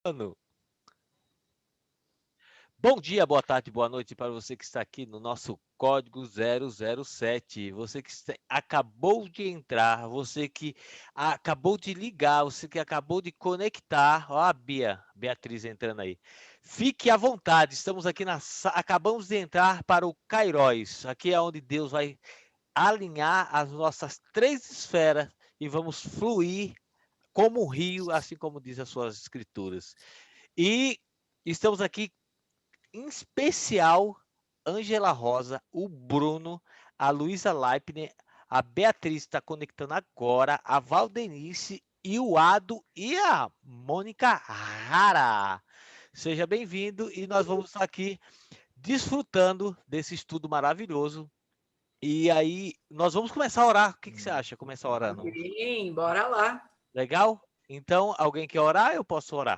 Mano, bom dia, boa tarde, boa noite para você que está aqui no nosso código 007. Você que acabou de entrar, você que acabou de ligar, você que acabou de conectar. Ó, a Beatriz entrando aí. Fique à vontade, estamos aqui acabamos de entrar para o Kairos. Aqui é onde Deus vai alinhar as nossas três esferas e vamos fluir como um rio, assim como diz as suas escrituras. E estamos aqui em especial Ângela Rosa, o Bruno, a Luísa Leipner, a Beatriz está conectando agora, a Valdenice e o Ado e a Mônica Rara. Seja bem-vindo e nós vamos estar aqui desfrutando desse estudo maravilhoso. E aí, nós vamos começar a orar. O que você acha? Começar orando? Sim, bora lá. Legal? Então, alguém quer orar? Eu posso orar.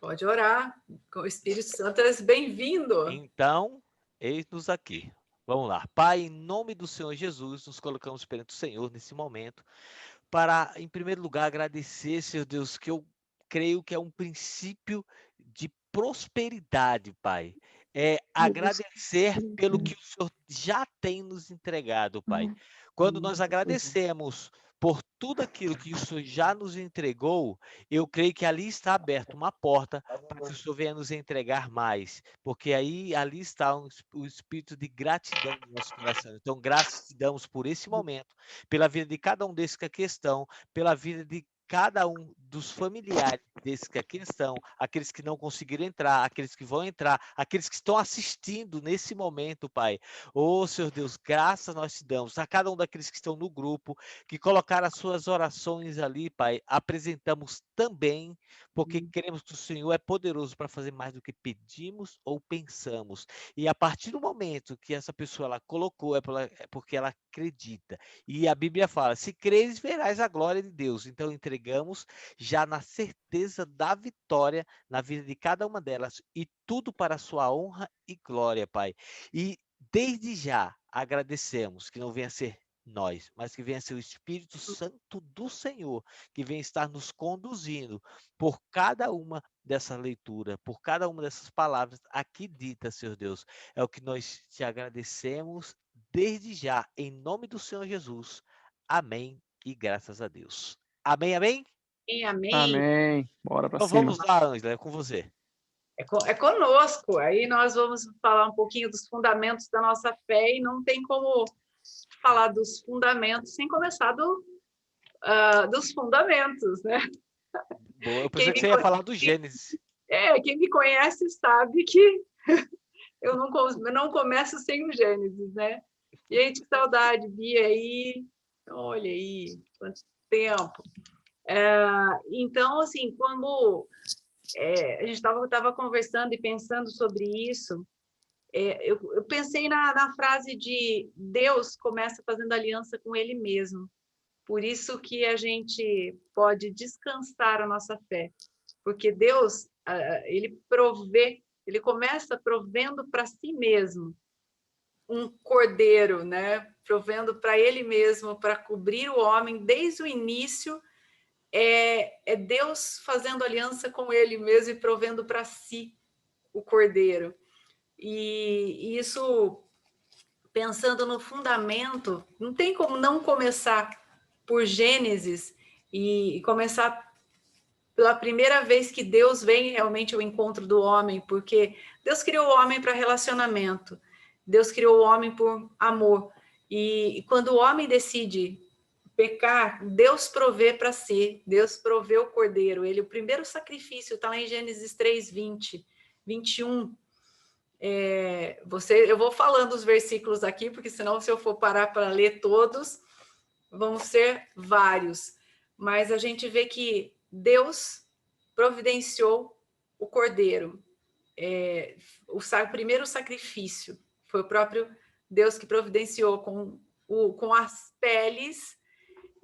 Pode orar. Com o Espírito Santo, és bem-vindo. Então, eis-nos aqui. Vamos lá. Pai, em nome do Senhor Jesus, nos colocamos perante o Senhor nesse momento para, em primeiro lugar, agradecer, Senhor Deus, que eu creio que é um princípio de prosperidade, Pai. É agradecer pelo que o Senhor já tem nos entregado, Pai. Quando nós agradecemos por tudo aquilo que o Senhor já nos entregou, eu creio que ali está aberta uma porta para que o Senhor venha nos entregar mais, porque aí ali está o espírito de gratidão no nosso coração. Então, graças te damos por esse momento, pela vida de cada um desses que aqui estão, pela vida de cada um dos familiares desses que aqui estão, aqueles que não conseguiram entrar, aqueles que vão entrar, aqueles que estão assistindo nesse momento, Pai. Oh, Senhor Deus, graças nós te damos a cada um daqueles que estão no grupo, que colocaram as suas orações ali, Pai. Apresentamos também, porque queremos que o Senhor é poderoso para fazer mais do que pedimos ou pensamos. E a partir do momento que essa pessoa ela colocou, é porque ela acredita. E a Bíblia fala: se creres, verás a glória de Deus. Então entregamos já na certeza da vitória na vida de cada uma delas e tudo para a sua honra e glória, Pai. E desde já agradecemos que não venha a ser nós, mas que venha a ser o Espírito Santo do Senhor, que venha estar nos conduzindo por cada uma dessa leitura, por cada uma dessas palavras aqui ditas, Senhor Deus. É o que nós te agradecemos desde já, em nome do Senhor Jesus. Amém e graças a Deus. Amém, amém? Amém. Amém. Bora pra Então vamos cima. lá, Ângela, é com você. É conosco. Aí nós vamos falar um pouquinho dos fundamentos da nossa fé e não tem como falar dos fundamentos sem começar dos fundamentos, né? Boa, eu pensei Quem que me, você ia falar do Gênesis. quem me conhece sabe que eu não começo sem o Gênesis, né? Gente, que saudade, Bia aí. Olha aí, quanto tempo. Então, assim, quando a gente estava conversando e pensando sobre isso, eu pensei na frase de Deus começa fazendo aliança com Ele mesmo. Por isso que a gente pode descansar a nossa fé, porque Deus, ele provê, ele começa provendo para si mesmo um cordeiro, né? Provendo para ele mesmo, para cobrir o homem desde o início. É Deus fazendo aliança com ele mesmo e provendo para si o cordeiro. E isso, pensando no fundamento, não tem como não começar por Gênesis e começar pela primeira vez que Deus vem realmente ao encontro do homem, porque Deus criou o homem para relacionamento, Deus criou o homem por amor. E quando o homem decide pecar, Deus provê para si, Deus provê o cordeiro. Ele, o primeiro sacrifício, está lá em Gênesis 3, 20, 21. Eu vou falando os versículos aqui, porque senão, se eu for parar para ler todos, vão ser vários. Mas a gente vê que Deus providenciou o cordeiro. O primeiro sacrifício foi o próprio Deus que providenciou com as peles.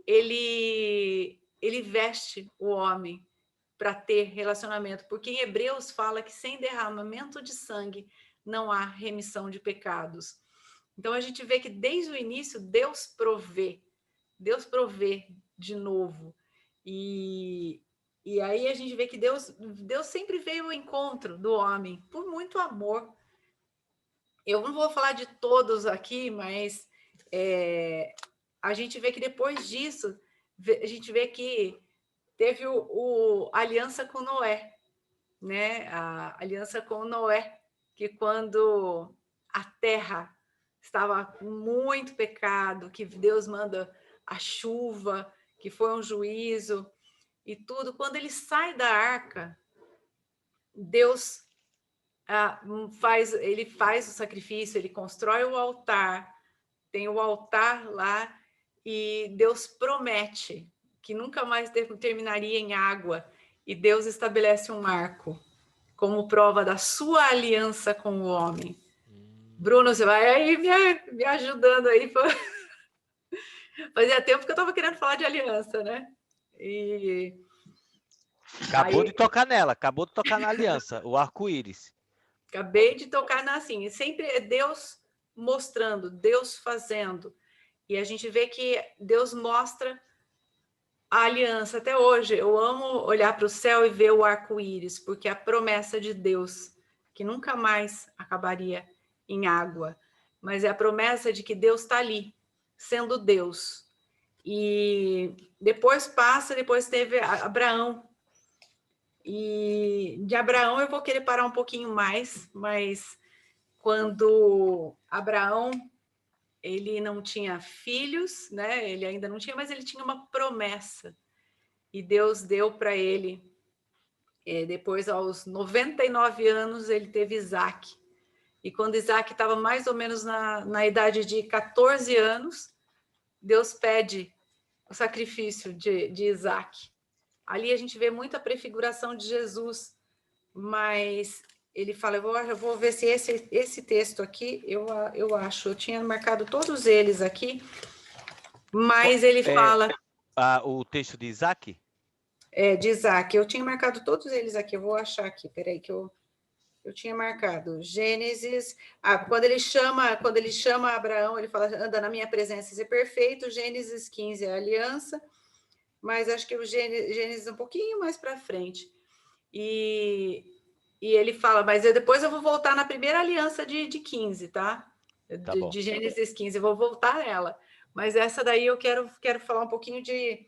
Ele veste o homem para ter relacionamento, porque em Hebreus fala que sem derramamento de sangue não há remissão de pecados. Então a gente vê que desde o início Deus provê de novo. E E aí a gente vê que Deus sempre veio ao encontro do homem, por muito amor. Eu não vou falar de todos aqui, mas a gente vê que depois disso, a gente vê que teve a aliança com Noé, né? A aliança com Noé, que quando a terra estava com muito pecado, que Deus manda a chuva, que foi um juízo e tudo, quando ele sai da arca, Deus ele faz o sacrifício, ele constrói o altar, tem o altar lá, e Deus promete que nunca mais terminaria em água, e Deus estabelece um marco como prova da sua aliança com o homem. Bruno, você vai aí me ajudando aí. Fazia tempo que eu estava querendo falar de aliança, né? E Acabou aí, de tocar nela, acabou de tocar na aliança, o arco-íris. acabei de tocar na assim, sempre é Deus mostrando, Deus fazendo. E a gente vê que Deus mostra a aliança até hoje. Eu amo olhar para o céu e ver o arco-íris, porque é a promessa de Deus, que nunca mais acabaria em água, mas é a promessa de que Deus está ali, sendo Deus. E depois teve Abraão. E de Abraão eu vou querer parar um pouquinho mais, mas quando Abraão ele não tinha filhos, né? Ele ainda não tinha, mas ele tinha uma promessa. E Deus deu para ele. Depois, aos 99 anos, ele teve Isaac. E quando Isaac estava mais ou menos na idade de 14 anos, Deus pede o sacrifício de Isaac. Ali a gente vê muita prefiguração de Jesus, mas ele fala, eu vou ver se esse texto aqui, eu acho, eu tinha marcado todos eles aqui, mas ele fala... O texto de Isaac? De Isaac, eu tinha marcado todos eles aqui, eu vou achar aqui, peraí que eu tinha marcado. Gênesis, quando ele chama Abraão, ele fala, anda na minha presença e ser perfeito. Gênesis 15 é a aliança, mas acho que o Gênesis um pouquinho mais para frente. E ele fala, mas depois eu vou voltar na primeira aliança de 15, tá? De Gênesis 15, eu vou voltar nela. Mas essa daí eu quero falar um pouquinho de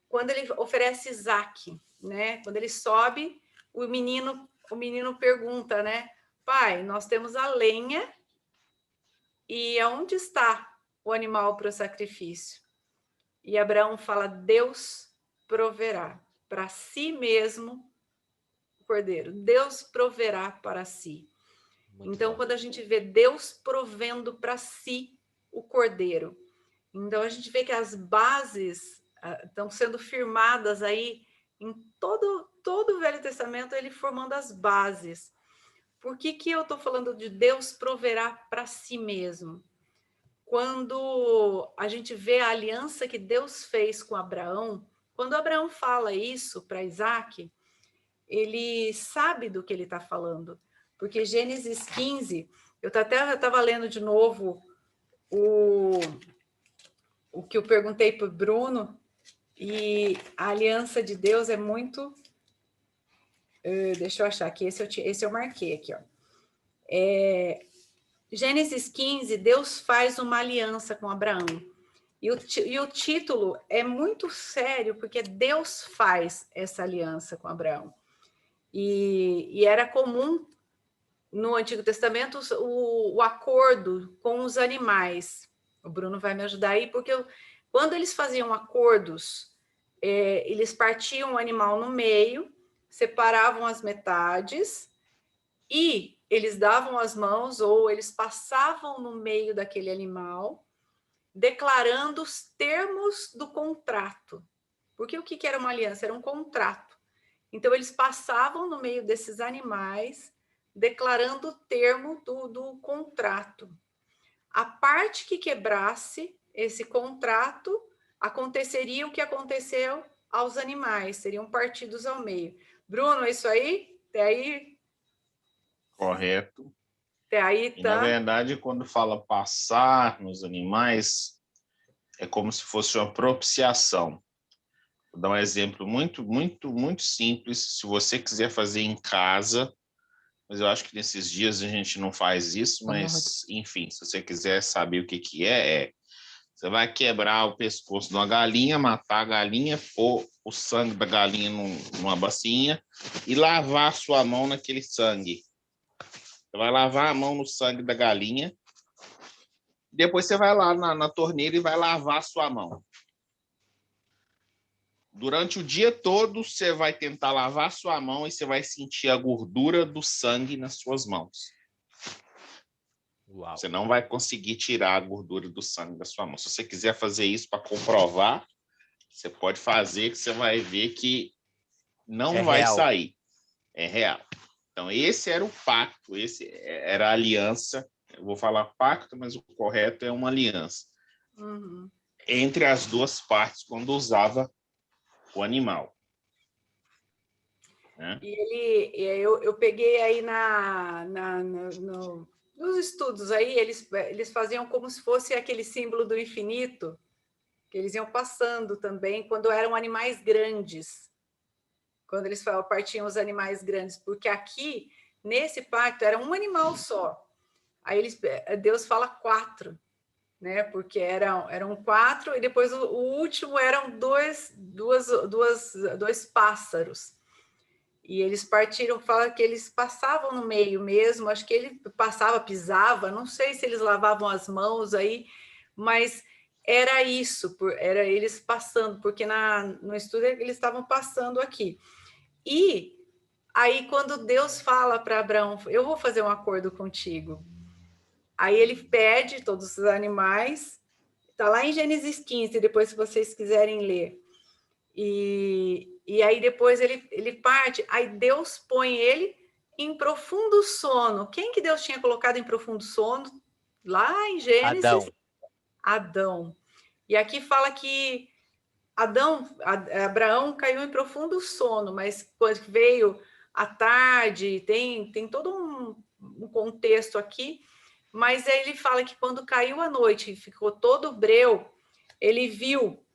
quando ele oferece Isaac, né? Quando ele sobe, o menino pergunta, né? Pai, nós temos a lenha e aonde está o animal para o sacrifício? E Abraão fala, Deus proverá para si mesmo o cordeiro. Deus proverá para si. Muito então, bom. Quando a gente vê Deus provendo para si o cordeiro, então a gente vê que as bases estão sendo firmadas aí em todo o Velho Testamento, ele formando as bases. Por que eu estou falando de Deus proverá para si mesmo? Quando a gente vê a aliança que Deus fez com Abraão, quando Abraão fala isso para Isaac, ele sabe do que ele está falando. Porque Gênesis 15, eu estava lendo de novo o que eu perguntei para o Bruno, e a aliança de Deus é muito... deixa eu achar aqui, esse eu marquei aqui, ó. Gênesis 15, Deus faz uma aliança com Abraão. E o título é muito sério, porque Deus faz essa aliança com Abraão. E era comum no Antigo Testamento o acordo com os animais. O Bruno vai me ajudar aí, porque quando eles faziam acordos, eles partiam o animal no meio, separavam as metades e eles davam as mãos ou eles passavam no meio daquele animal, declarando os termos do contrato. Porque o que era uma aliança? Era um contrato. Então, eles passavam no meio desses animais, declarando o termo do contrato. A parte que quebrasse esse contrato, aconteceria o que aconteceu aos animais, seriam partidos ao meio. Bruno, é isso aí? Até aí? Correto. Até aí tá. E, na verdade, quando fala passar nos animais, é como se fosse uma propiciação. Vou dar um exemplo muito simples. Se você quiser fazer em casa, mas eu acho que nesses dias a gente não faz isso, mas, enfim, se você quiser saber o que é, você vai quebrar o pescoço de uma galinha, matar a galinha, pôr o sangue da galinha numa bacinha e lavar a sua mão naquele sangue. Você vai lavar a mão no sangue da galinha, depois você vai lá na torneira e vai lavar a sua mão. Durante o dia todo, você vai tentar lavar a sua mão e você vai sentir a gordura do sangue nas suas mãos. Uau. Você não vai conseguir tirar a gordura do sangue da sua mão. Se você quiser fazer isso para comprovar, você pode fazer, que você vai ver que não vai real. sair. É real. Então, esse era o pacto, esse era a aliança. Eu vou falar pacto, mas o correto é uma aliança. Uhum. Entre as duas partes, quando usava o animal. Né? E eu peguei aí nos estudos aí, eles faziam como se fosse aquele símbolo do infinito, que eles iam passando também quando eram animais grandes, quando eles partiam os animais grandes, porque aqui, nesse pacto, era um animal só. Aí Deus fala 4, né? Porque eram 4, e depois o último eram dois pássaros. E eles partiram, fala que eles passavam no meio mesmo, acho que ele passava, pisava, não sei se eles lavavam as mãos aí, mas era isso, era eles passando, porque no estudo eles estavam passando aqui. E aí, quando Deus fala para Abraão, eu vou fazer um acordo contigo. Aí ele pede todos os animais, está lá em Gênesis 15, depois se vocês quiserem ler. E aí depois ele parte, aí Deus põe ele em profundo sono. Quem que Deus tinha colocado em profundo sono? Lá em Gênesis, Adão. E aqui fala que Abraão caiu em profundo sono, mas quando veio à tarde, tem todo um contexto aqui, mas aí ele fala que quando caiu a noite, ficou todo breu, ele viu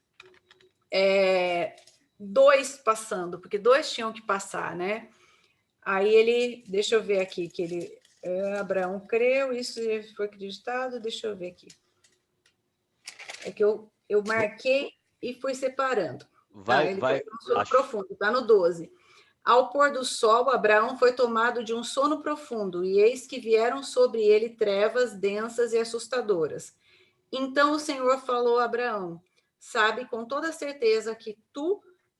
2 passando, porque 2 tinham que passar, né? Aí deixa eu ver aqui, que Abraão creu, isso foi acreditado, deixa eu ver aqui. É que eu marquei e fui separando. Ele foi um sono profundo, está no 12. Ao pôr do sol, Abraão foi tomado de um sono profundo, e eis que vieram sobre ele trevas densas e assustadoras. Então o Senhor falou a Abraão: sabe com toda certeza que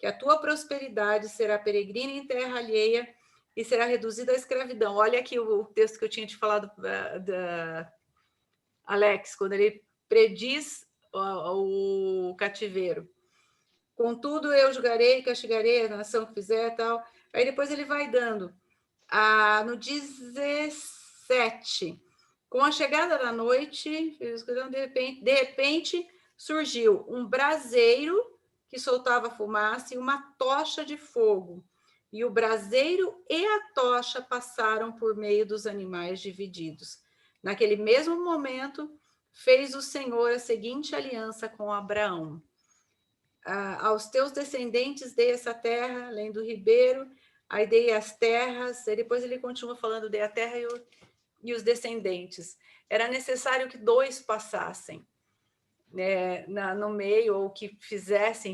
a tua prosperidade será peregrina em terra alheia e será reduzida à escravidão. Olha aqui o texto que eu tinha te falado, Alex, quando ele prediz o cativeiro. Contudo, eu julgarei e castigarei a nação que fizer tal. Aí depois ele vai dando. No 17, com a chegada da noite, de repente surgiu um braseiro que soltava fumaça e uma tocha de fogo. E o braseiro e a tocha passaram por meio dos animais divididos. Naquele mesmo momento, fez o Senhor a seguinte aliança com Abraão: aos teus descendentes dei essa terra, além do ribeiro, aí dei as terras, e depois ele continua falando, dei a terra e os descendentes. Era necessário que 2 passassem, né, no meio, ou que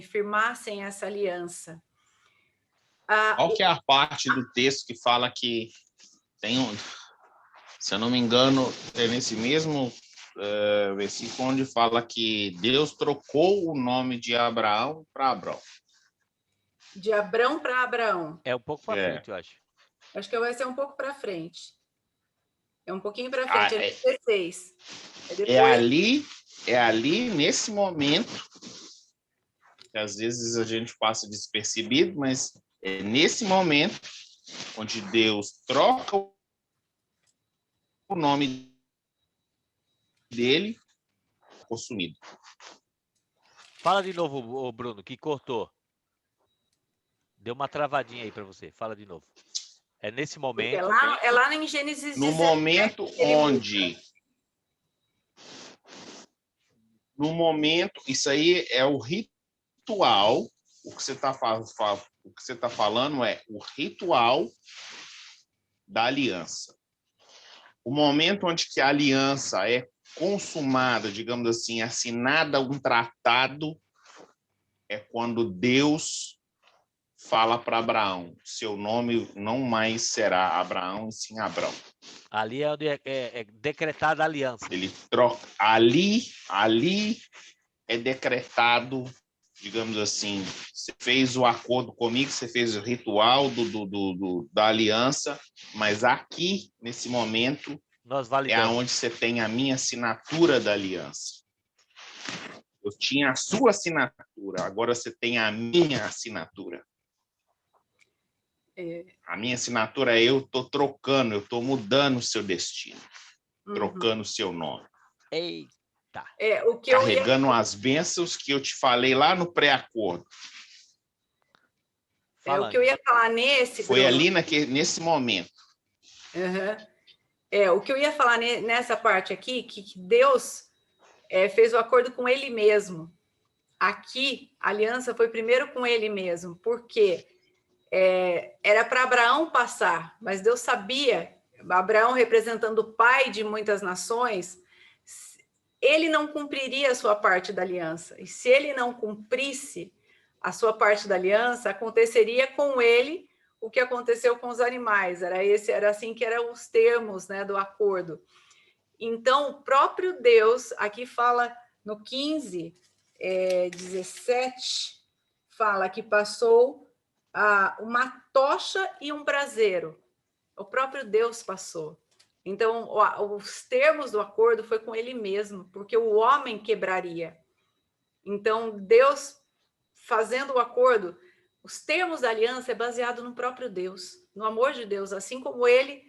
firmassem essa aliança. Qual que é a parte do texto que fala que tem se eu não me engano, é nesse mesmo versículo onde fala que Deus trocou o nome de Abraão para Abrão. De Abrão para Abraão. É um pouco para frente, eu acho. Acho que vai ser um pouco para frente. É um pouquinho para frente, é 16. É ali, nesse momento, que às vezes a gente passa despercebido, mas é nesse momento onde Deus troca o nome dele, consumido. Fala de novo, Bruno, que cortou. Deu uma travadinha aí para você. Fala de novo. É nesse momento. É lá em Gênesis 17. No momento onde. No momento, isso aí é o ritual o que você está falando é o ritual da aliança. O momento onde que a aliança é consumada, digamos assim, assinada um tratado, é quando Deus fala para Abraão: seu nome não mais será Abraão, e sim Abrão. Ali é onde é decretada a aliança. Ele troca. Ali é decretado, digamos assim, você fez o acordo comigo, você fez o ritual da aliança, mas aqui, nesse momento, Nós é validamos. onde você tem a minha assinatura da aliança. Eu tinha a sua assinatura, agora você tem a minha assinatura. A minha assinatura, eu estou trocando, eu estou mudando o seu destino, trocando o seu nome. Eita. O que Carregando as bênçãos que eu te falei lá no pré-acordo. O que eu ia falar Foi Bruno, ali nesse momento. O que eu ia falar nessa parte aqui, que Deus fez o acordo com ele mesmo. Aqui, a aliança foi primeiro com ele mesmo, porque era para Abraão passar, mas Deus sabia, Abraão representando o pai de muitas nações, ele não cumpriria a sua parte da aliança. E se ele não cumprisse a sua parte da aliança, aconteceria com ele o que aconteceu com os animais. Era assim que eram os termos, né, do acordo. Então, o próprio Deus, aqui fala no 15, 17, fala que passou uma tocha e um braseiro. O próprio Deus passou. Então, os termos do acordo foi com ele mesmo, porque o homem quebraria. Então, Deus fazendo o acordo, os termos da aliança é baseado no próprio Deus, no amor de Deus, assim como ele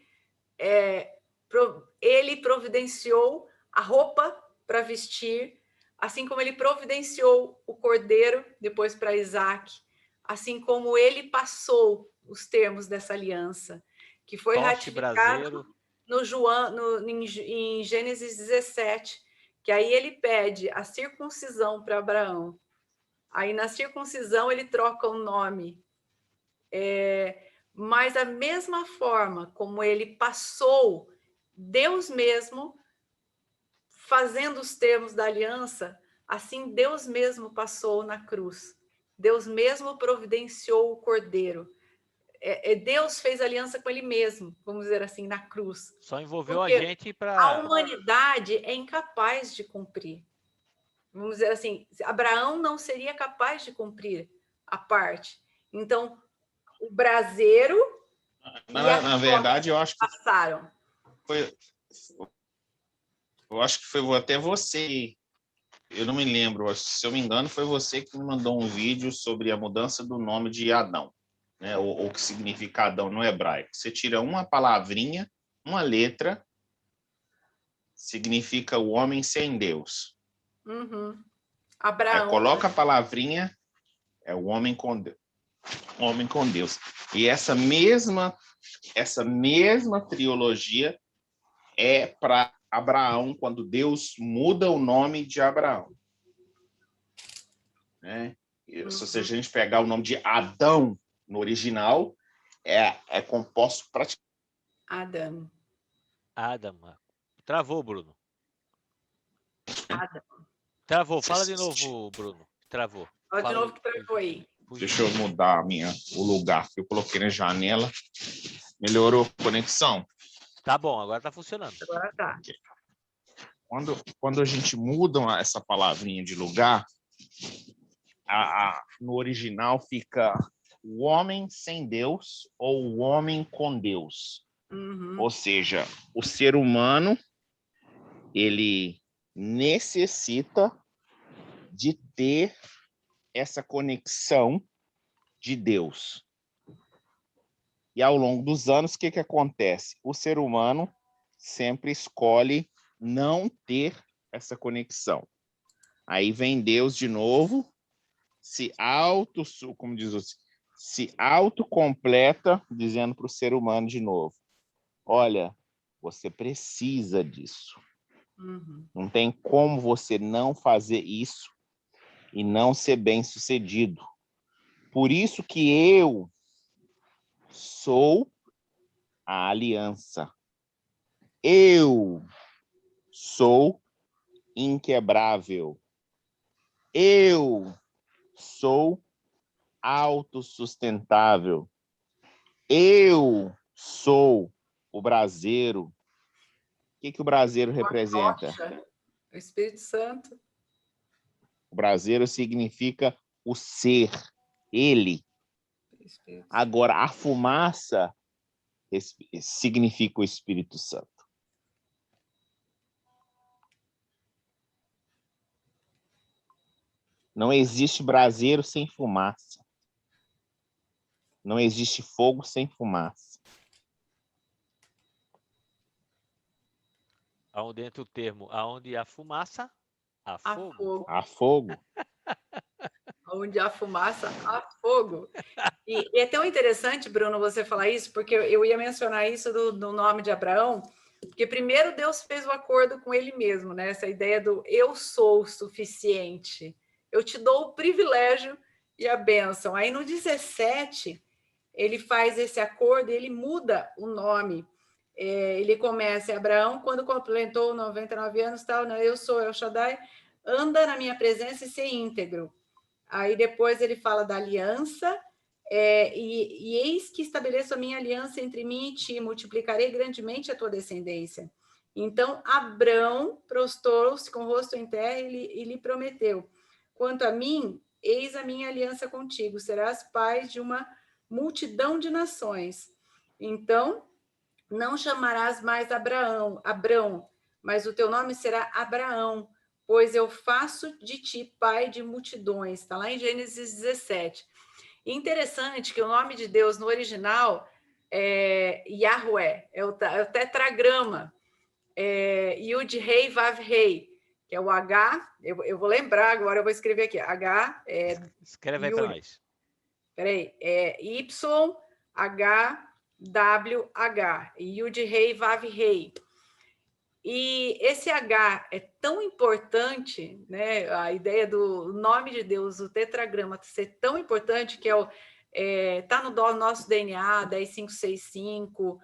providenciou a roupa para vestir, assim como ele providenciou o cordeiro depois para Isaac, assim como ele passou os termos dessa aliança, que foi ratificado em Gênesis 17, que aí ele pede a circuncisão para Abraão. Aí na circuncisão ele troca o nome. Mas da mesma forma como ele passou, Deus mesmo, fazendo os termos da aliança, assim Deus mesmo passou na cruz. Deus mesmo providenciou o cordeiro. Deus fez aliança com ele mesmo, vamos dizer assim, na cruz. Só envolveu porque a gente para... A humanidade é incapaz de cumprir. Vamos dizer assim, Abraão não seria capaz de cumprir a parte. Então, o braseiro Na verdade, eu acho que passaram. Eu acho que foi até você. Eu não me lembro, se eu me engano, foi você que me mandou um vídeo sobre a mudança do nome de Adão, né? O que significa Adão no hebraico. Você tira uma palavrinha, uma letra, significa o homem sem Deus. Abraão. Aí coloca a palavrinha, é o homem com Deus. O homem com Deus. E essa mesma trilogia é para Abraão, quando Deus muda o nome de Abraão. Né? Se a gente pegar o nome de Adão no original, é composto praticamente... Adam. Travou, Bruno. Adam. Travou. Fala de novo, Bruno. Travou. Fala de novo que travou aí. Deixa eu mudar o lugar que eu coloquei na janela. Melhorou a conexão? Tá bom, agora tá funcionando. Agora tá. Quando a gente muda essa palavrinha de lugar, no original fica o homem sem Deus ou o homem com Deus. Ou seja, o ser humano, ele necessita de ter essa conexão de Deus. E ao longo dos anos, o que acontece? O ser humano sempre escolhe não ter essa conexão. Aí vem Deus de novo, se autocompleta, dizendo para o ser humano de novo: olha, você precisa disso. Não tem como você não fazer isso e não ser bem-sucedido. Por isso que eu sou a aliança. Eu sou inquebrável. Eu sou autossustentável. Eu sou o braseiro. O que o braseiro representa? O Espírito Santo. O braseiro significa o ser, ele. Agora, a fumaça significa o Espírito Santo. Não existe braseiro sem fumaça. Não existe fogo sem fumaça. Aonde entra o termo, aonde há fumaça, há Há fogo. fogo. Há fogo. Onde há fumaça, há fogo. E é tão interessante, Bruno, você falar isso, porque eu ia mencionar isso do nome de Abraão, porque primeiro Deus fez o acordo com ele mesmo, né? Essa ideia do eu sou o suficiente. Eu te dou o privilégio e a bênção. Aí no 17, ele faz esse acordo e ele muda o nome. Ele começa, Abraão, quando completou 99 anos, tal, né? Eu sou El Shaddai, anda na minha presença e ser íntegro. Aí depois ele fala da aliança, e eis que estabeleço a minha aliança entre mim e ti, multiplicarei grandemente a tua descendência. Então, Abrão prostrou-se com o rosto em terra e lhe prometeu, quanto a mim, eis a minha aliança contigo, serás pai de uma multidão de nações. Então, não chamarás mais Abrão, mas o teu nome será Abraão, pois eu faço de ti pai de multidões. Está lá em Gênesis 17. E interessante que o nome de Deus no original é Yahweh, é o tetragrama, Yud-Rei, Vav-Rei, que é o H, eu vou lembrar agora, eu vou escrever aqui, H, Escreve aí para nós. Peraí, YHWH, Yud-Rei, Vav-Rei. E esse H é tão importante, né? A ideia do nome de Deus, o tetragrama, ser tão importante que tá no nosso DNA, 10565,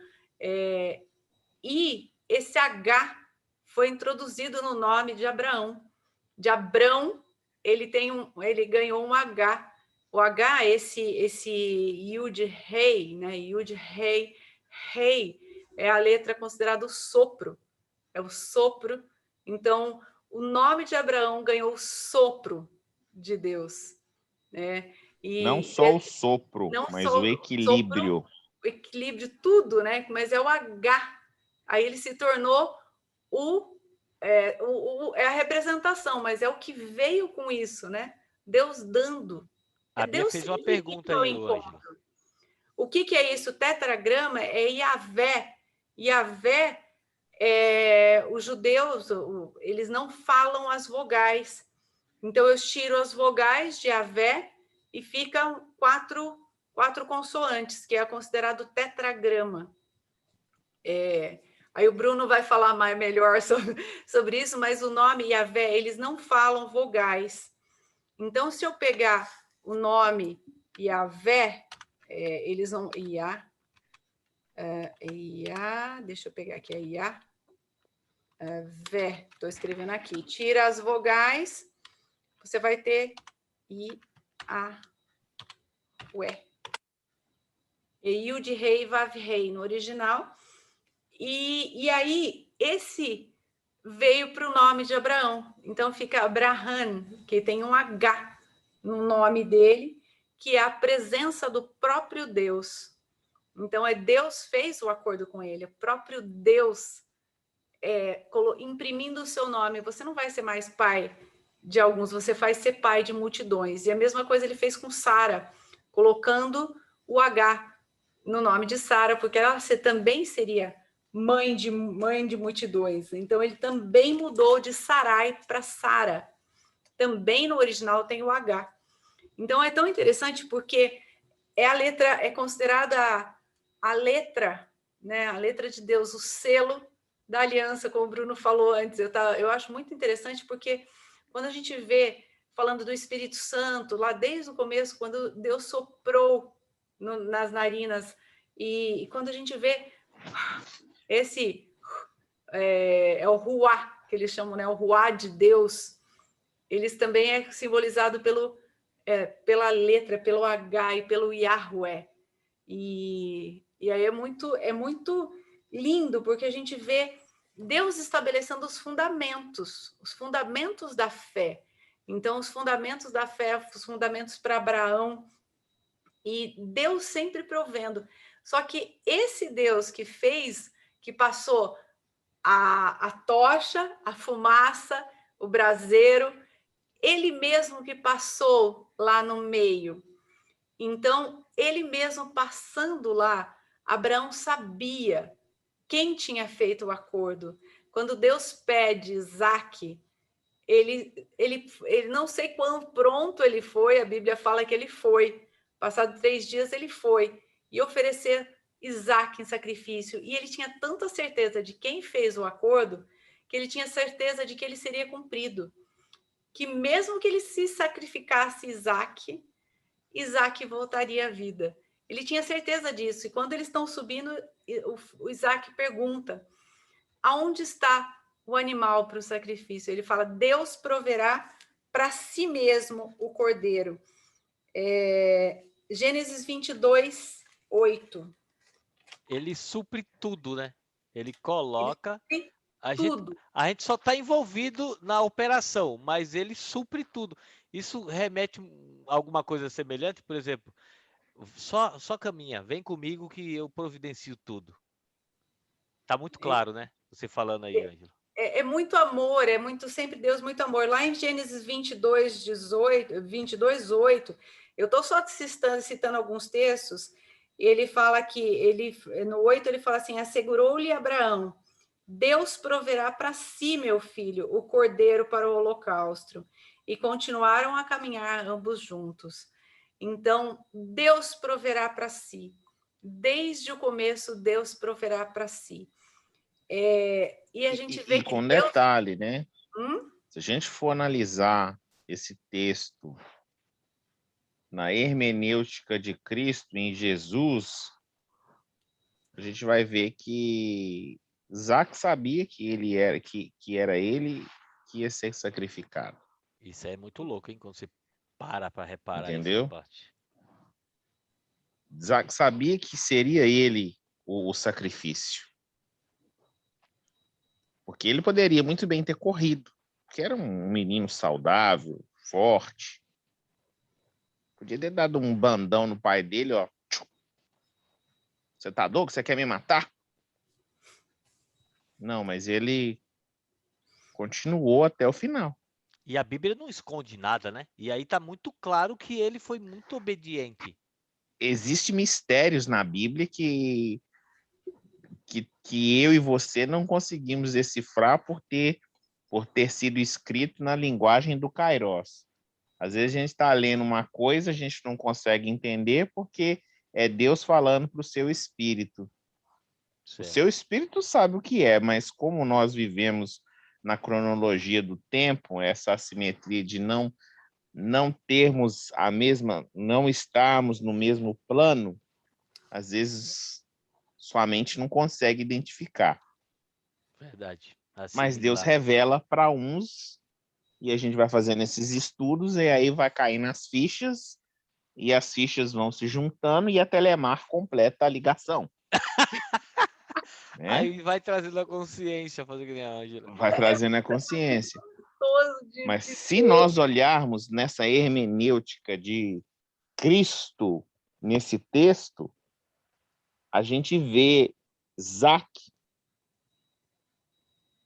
e esse H foi introduzido no nome de Abraão. De Abrão, ele ganhou um H. O H, esse Yud-Rei, né? Yud-Rei, Rei, é a letra considerada o sopro. É o sopro. Então, o nome de Abraão ganhou o sopro de Deus, né? Não só o sopro, mas o equilíbrio. Sopro, o equilíbrio, tudo, né? Mas é o H. Aí ele se tornou é a representação, mas é o que veio com isso, né? Deus dando. A Bia Deus fez uma pergunta aí, Ângela. O que é isso? O tetragrama é Yahvé. Yahvé, os judeus, eles não falam as vogais. Então, eu tiro as vogais de Yahvé e ficam quatro consoantes, que é considerado tetragrama. Aí o Bruno vai falar melhor sobre isso, mas o nome Yahvé, eles não falam vogais. Então, se eu pegar o nome Yahvé, eles vão... deixa eu pegar aqui, Vé, estou escrevendo aqui. Tira as vogais, você vai ter Ué. Yud-Rei, Vav-Rei no original. E aí, esse veio para o nome de Abraão. Então, fica Abraham, que tem um H no nome dele, que é a presença do próprio Deus. Então, Deus fez o acordo com ele, o próprio Deus imprimindo o seu nome. Você não vai ser mais pai de alguns, você vai ser pai de multidões. E a mesma coisa ele fez com Sara, colocando o H no nome de Sara, porque você também seria mãe de multidões. Então, ele também mudou de Sarai para Sara. Também no original tem o H. Então, é tão interessante porque é considerada a letra, né? A letra de Deus, o selo da aliança, como o Bruno falou antes. Eu acho muito interessante porque quando a gente vê falando do Espírito Santo, lá desde o começo, quando Deus soprou nas narinas, e quando a gente vê esse é o ruá, que eles chamam, né, o ruá de Deus, eles também é simbolizado pela letra, pelo H e pelo Yahweh. E aí é muito lindo, porque a gente vê Deus estabelecendo os fundamentos da fé. Então, os fundamentos da fé, os fundamentos para Abraão, e Deus sempre provendo. Só que esse Deus que passou a tocha, a fumaça, o braseiro, ele mesmo que passou lá no meio. Então, ele mesmo passando lá, Abraão sabia quem tinha feito o acordo. Quando Deus pede Isaac, ele não sei quão pronto ele foi, a Bíblia fala que ele foi. Passado 3 dias, ele foi e oferecer Isaac em sacrifício. E ele tinha tanta certeza de quem fez o acordo, que ele tinha certeza de que ele seria cumprido. Que mesmo que ele se sacrificasse Isaac voltaria à vida. Ele tinha certeza disso. E quando eles estão subindo, o Isaac pergunta: aonde está o animal para o sacrifício? Ele fala: Deus proverá para si mesmo o cordeiro. Gênesis 22, 8. Ele supre tudo, né? Ele coloca. Tudo. A gente só está envolvido na operação, mas ele supre tudo. Isso remete a alguma coisa semelhante, por exemplo, só caminha, vem comigo que eu providencio tudo. Tá muito claro, né? Você falando aí, Ângela. É muito amor, é muito sempre Deus, muito amor. Lá em Gênesis 22, 8, eu estou só citando alguns textos, ele fala que, no 8 ele fala assim, assegurou-lhe Abraão, Deus proverá para si, meu filho, o cordeiro para o holocausto. E continuaram a caminhar ambos juntos. Então, Deus proverá para si. Desde o começo, Deus proverá para si. E a gente vê que com Deus... detalhe, né? Se a gente for analisar esse texto na hermenêutica de Cristo em Jesus, a gente vai ver que Isaac sabia que ele era que era ele que ia ser sacrificado. Isso é muito louco, hein? Quando você para reparar Entendeu? essa parte. Isaac sabia que seria ele o sacrifício. Porque ele poderia muito bem ter corrido, porque era um menino saudável, forte. Podia ter dado um bandão no pai dele, ó. Você tá doido? Você quer me matar? Não, mas ele continuou até o final. E a Bíblia não esconde nada, né? E aí tá muito claro que ele foi muito obediente. Existem mistérios na Bíblia que eu e você não conseguimos decifrar por ter sido escrito na linguagem do Kairos. Às vezes a gente está lendo uma coisa, a gente não consegue entender porque é Deus falando para o seu espírito. Certo. O seu espírito sabe o que é, mas como nós vivemos na cronologia do tempo, essa assimetria de não termos a mesma, não estarmos no mesmo plano, às vezes sua mente não consegue identificar. Verdade. Mas Deus revela para uns e a gente vai fazendo esses estudos e aí vai cair nas fichas e as fichas vão se juntando e a Telemar completa a ligação. Né? Aí vai trazendo a consciência, fazer que nem a Ângela. Vai trazendo a consciência. Mas se nós olharmos nessa hermenêutica de Cristo, nesse texto, a gente vê Isaac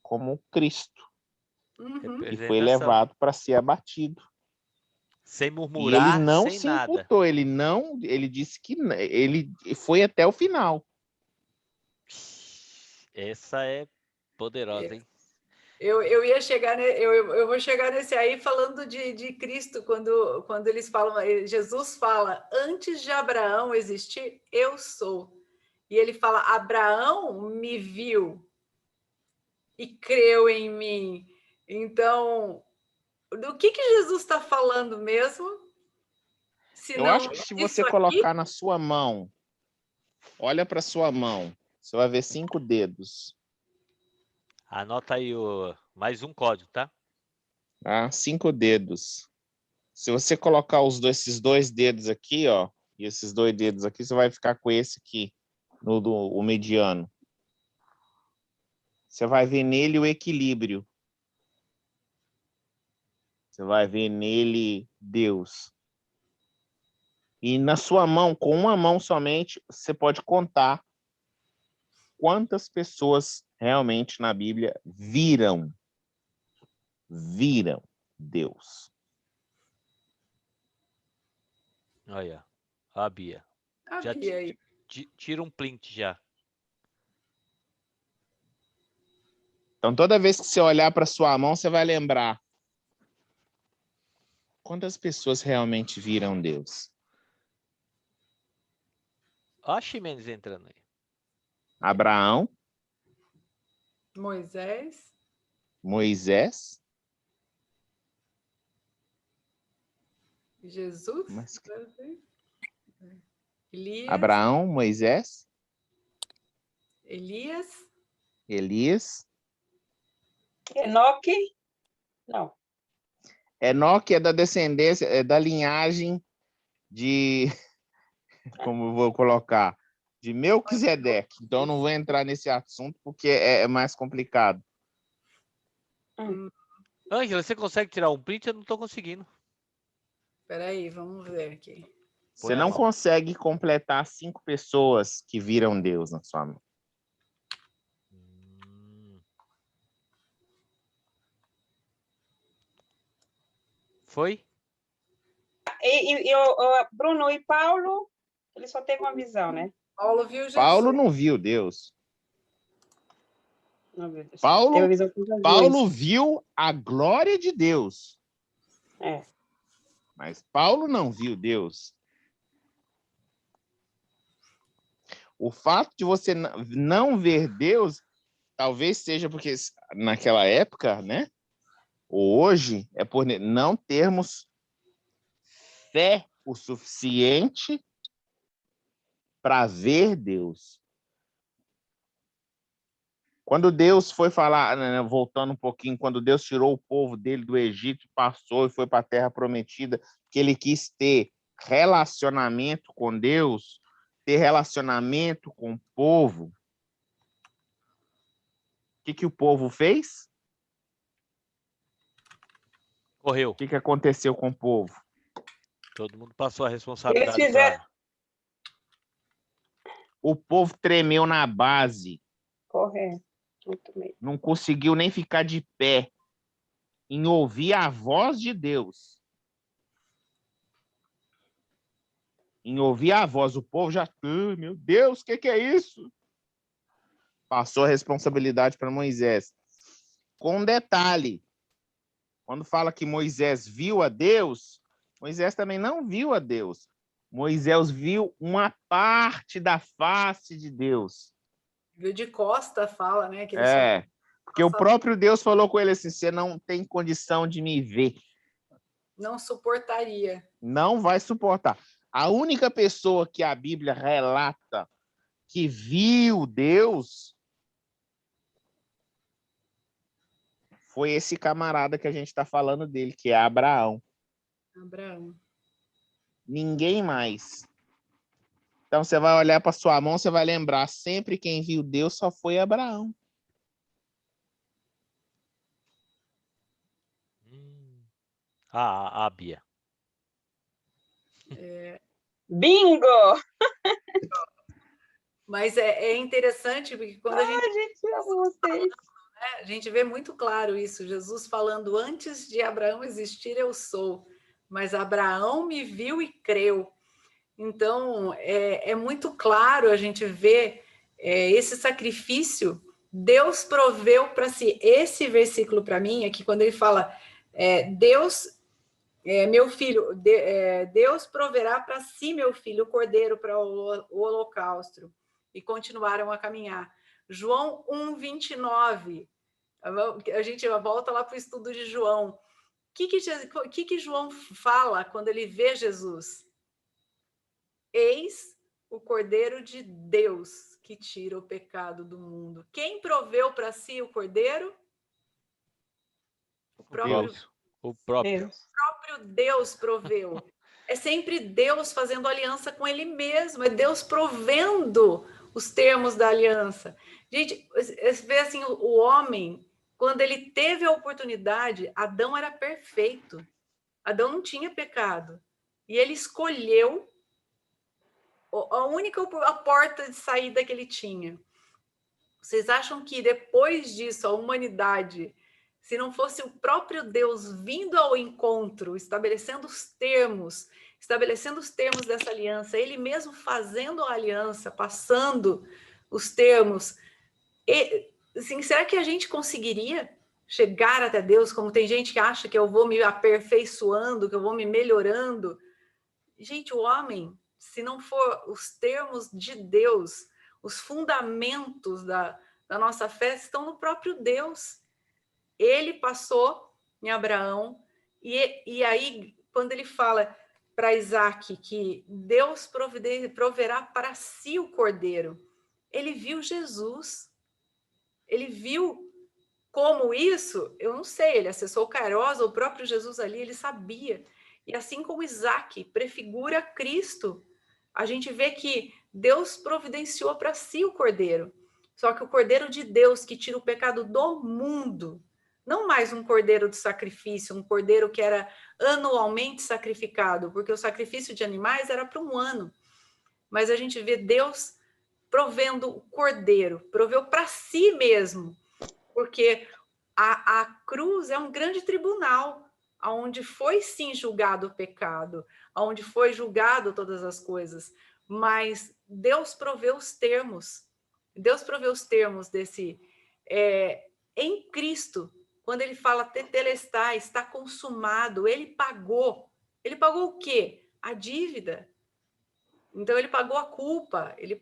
como Cristo. E foi levado para ser abatido. Sem murmurar, e ele não sem se nada. imputou, ele disse que ele foi até o final. Essa é poderosa, hein? Eu ia chegar, eu vou chegar nesse aí falando de Cristo, quando eles falam, Jesus fala, antes de Abraão existir, eu sou. E ele fala, Abraão me viu e creu em mim. Então, do que Jesus está falando mesmo? Se Eu não acho que se isso você aqui, colocar na sua mão, olha para sua mão, você vai ver 5 dedos. Anota aí mais um código, tá? Tá? 5 dedos. Se você colocar esses 2 dedos aqui, ó, e esses 2 dedos aqui, você vai ficar com esse aqui, o mediano. Você vai ver nele o equilíbrio. Você vai ver nele Deus. E na sua mão, com uma mão somente, você pode contar quantas pessoas realmente na Bíblia viram Deus. Olha, a Bia. Já havia aí. tira um print já. Então, toda vez que você olhar para sua mão, você vai lembrar quantas pessoas realmente viram Deus. Ó a Ximenes entrando aí. Abraão, Moisés, Moisés, Jesus, mas Elias, Abraão, Moisés, Elias, Elias. Enoque? Não. Enoque é da descendência, é da linhagem de, como eu vou colocar, de Melquisedeque. Então, eu não vou entrar nesse assunto porque é mais complicado. Ângela, você consegue tirar um print? Eu não estou conseguindo. Espera aí, vamos ver aqui. Você não consegue completar 5 pessoas que viram Deus na sua mão. Foi? Bruno e Paulo, ele só teve uma visão, né? Paulo viu Jesus. Paulo não viu Deus. Não, meu Deus. Paulo, Teve uma visão com Jesus. Paulo viu a glória de Deus. É. Mas Paulo não viu Deus. O fato de você não ver Deus, talvez seja porque naquela época, né? Ou hoje, é por não termos fé o suficiente para ver Deus. Quando Deus foi falar, né, voltando um pouquinho, quando Deus tirou o povo dele do Egito, passou e foi para a Terra Prometida, que ele quis ter relacionamento com Deus, ter relacionamento com o povo. O que o povo fez? Correu. O que aconteceu com o povo? Todo mundo passou a responsabilidade Eles fizeram- para... O povo tremeu na base, Correto. Muito bem. não conseguiu nem ficar de pé em ouvir a voz de Deus. Em ouvir a voz, o povo já, meu Deus, o que é isso? Passou a responsabilidade para Moisés. Com um detalhe, quando fala que Moisés viu a Deus, Moisés também não viu a Deus. Moisés viu uma parte da face de Deus. Viu de costa, fala, né? Que Porque o próprio Deus falou com ele assim, você não tem condição de me ver. não suportaria. Não vai suportar. A única pessoa que a Bíblia relata que viu Deus foi esse camarada que a gente está falando dele, que é Abraão. Abraão. Ninguém mais. Então, você vai olhar para sua mão, você vai lembrar, sempre quem viu Deus só foi Abraão. A Bia. Bingo! Mas é interessante, porque quando a gente amo vocês. a gente vê muito claro isso, Jesus falando, antes de Abraão existir, eu sou. Mas Abraão me viu e creu. Então, é muito claro a gente ver esse sacrifício. Deus proveu para si. Esse versículo, para mim, é que quando ele fala, Deus, meu filho, Deus proverá para si, meu filho, o cordeiro para o holocausto. E continuaram a caminhar. João 1:29. A gente volta lá para o estudo de João. que João fala quando ele vê Jesus? Eis o Cordeiro de Deus que tira o pecado do mundo. Quem proveu para si o Cordeiro? O próprio Deus proveu. É sempre Deus fazendo aliança com ele mesmo, é Deus provendo os termos da aliança. Gente, você vê assim, o homem, quando ele teve a oportunidade, Adão era perfeito. Adão não tinha pecado. E ele escolheu a única porta de saída que ele tinha. Vocês acham que depois disso, a humanidade, se não fosse o próprio Deus vindo ao encontro, estabelecendo os termos dessa aliança, ele mesmo fazendo a aliança, passando os termos, assim, será que a gente conseguiria chegar até Deus, como tem gente que acha que eu vou me aperfeiçoando, que eu vou me melhorando? Gente, o homem, se não for os termos de Deus, os fundamentos da nossa fé estão no próprio Deus. Ele passou em Abraão, e aí, quando ele fala para Isaac que Deus proverá para si o cordeiro, ele viu Jesus. Ele viu como isso, eu não sei, ele acessou o Kairos, o próprio Jesus ali, ele sabia. E assim como Isaac prefigura Cristo, a gente vê que Deus providenciou para si o cordeiro. Só que o cordeiro de Deus que tira o pecado do mundo, não mais um cordeiro de sacrifício, um cordeiro que era anualmente sacrificado, porque o sacrifício de animais era para um ano. Mas a gente vê Deus provendo o cordeiro, proveu para si mesmo, porque a cruz é um grande tribunal, onde foi sim julgado o pecado, onde foi julgado todas as coisas, mas Deus proveu os termos. Deus proveu os termos desse em Cristo, quando ele fala tetelestai, está consumado, ele pagou. Ele pagou o quê? A dívida. Então ele pagou a culpa, ele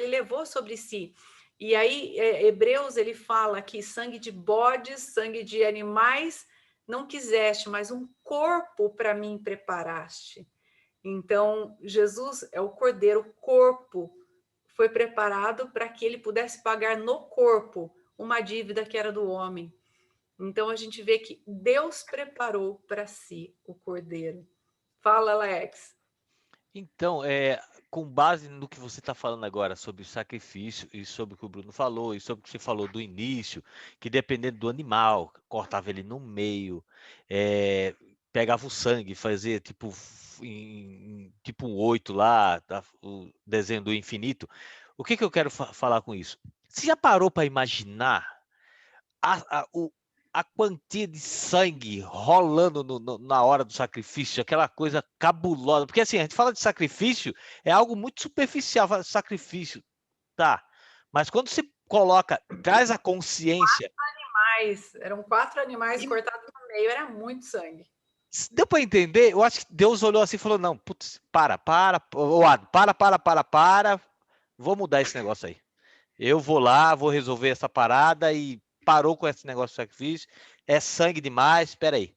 levou sobre si. E aí, Hebreus, ele fala que sangue de bodes, sangue de animais não quiseste, mas um corpo para mim preparaste. Então, Jesus é o cordeiro, o corpo foi preparado para que ele pudesse pagar no corpo uma dívida que era do homem. Então, a gente vê que Deus preparou para si o cordeiro. Fala, Alex. Então, com base no que você está falando agora sobre o sacrifício e sobre o que o Bruno falou e sobre o que você falou do início, que dependendo do animal, cortava ele no meio, pegava o sangue, fazia tipo tipo um 8 lá, o desenho do infinito. O que eu quero falar com isso? Você já parou para imaginar a quantia de sangue rolando na hora do sacrifício, aquela coisa cabulosa? Porque assim, a gente fala de sacrifício, é algo muito superficial, fala de sacrifício, tá? Mas quando você coloca, traz a consciência... Eram 4 animais cortados no meio, era muito sangue. Deu para entender? Eu acho que Deus olhou assim e falou, não, putz, para, vou mudar esse negócio aí. Eu vou lá, vou resolver essa parada e parou com esse negócio de sacrifício, é sangue demais, espera aí,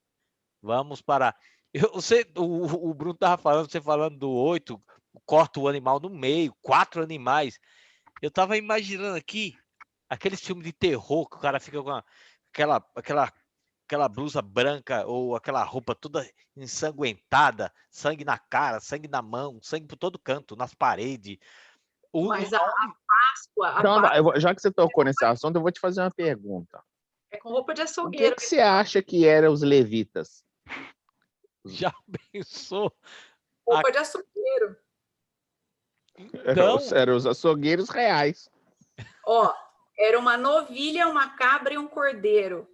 vamos parar. O Bruno estava falando, você falando do 8, corta o animal no meio, 4 animais. Eu estava imaginando aqui, aqueles filmes de terror, que o cara fica com aquela blusa branca ou aquela roupa toda ensanguentada, sangue na cara, sangue na mão, sangue por todo canto, nas paredes. Mas a Páscoa... Então, já que você tocou nesse assunto, eu vou te fazer uma pergunta. É com roupa de O açougueiro. que você acha que eram os levitas? Já pensou? Roupa de açougueiro. Então, Eram os açougueiros reais. Ó, era uma novilha, uma cabra e um cordeiro.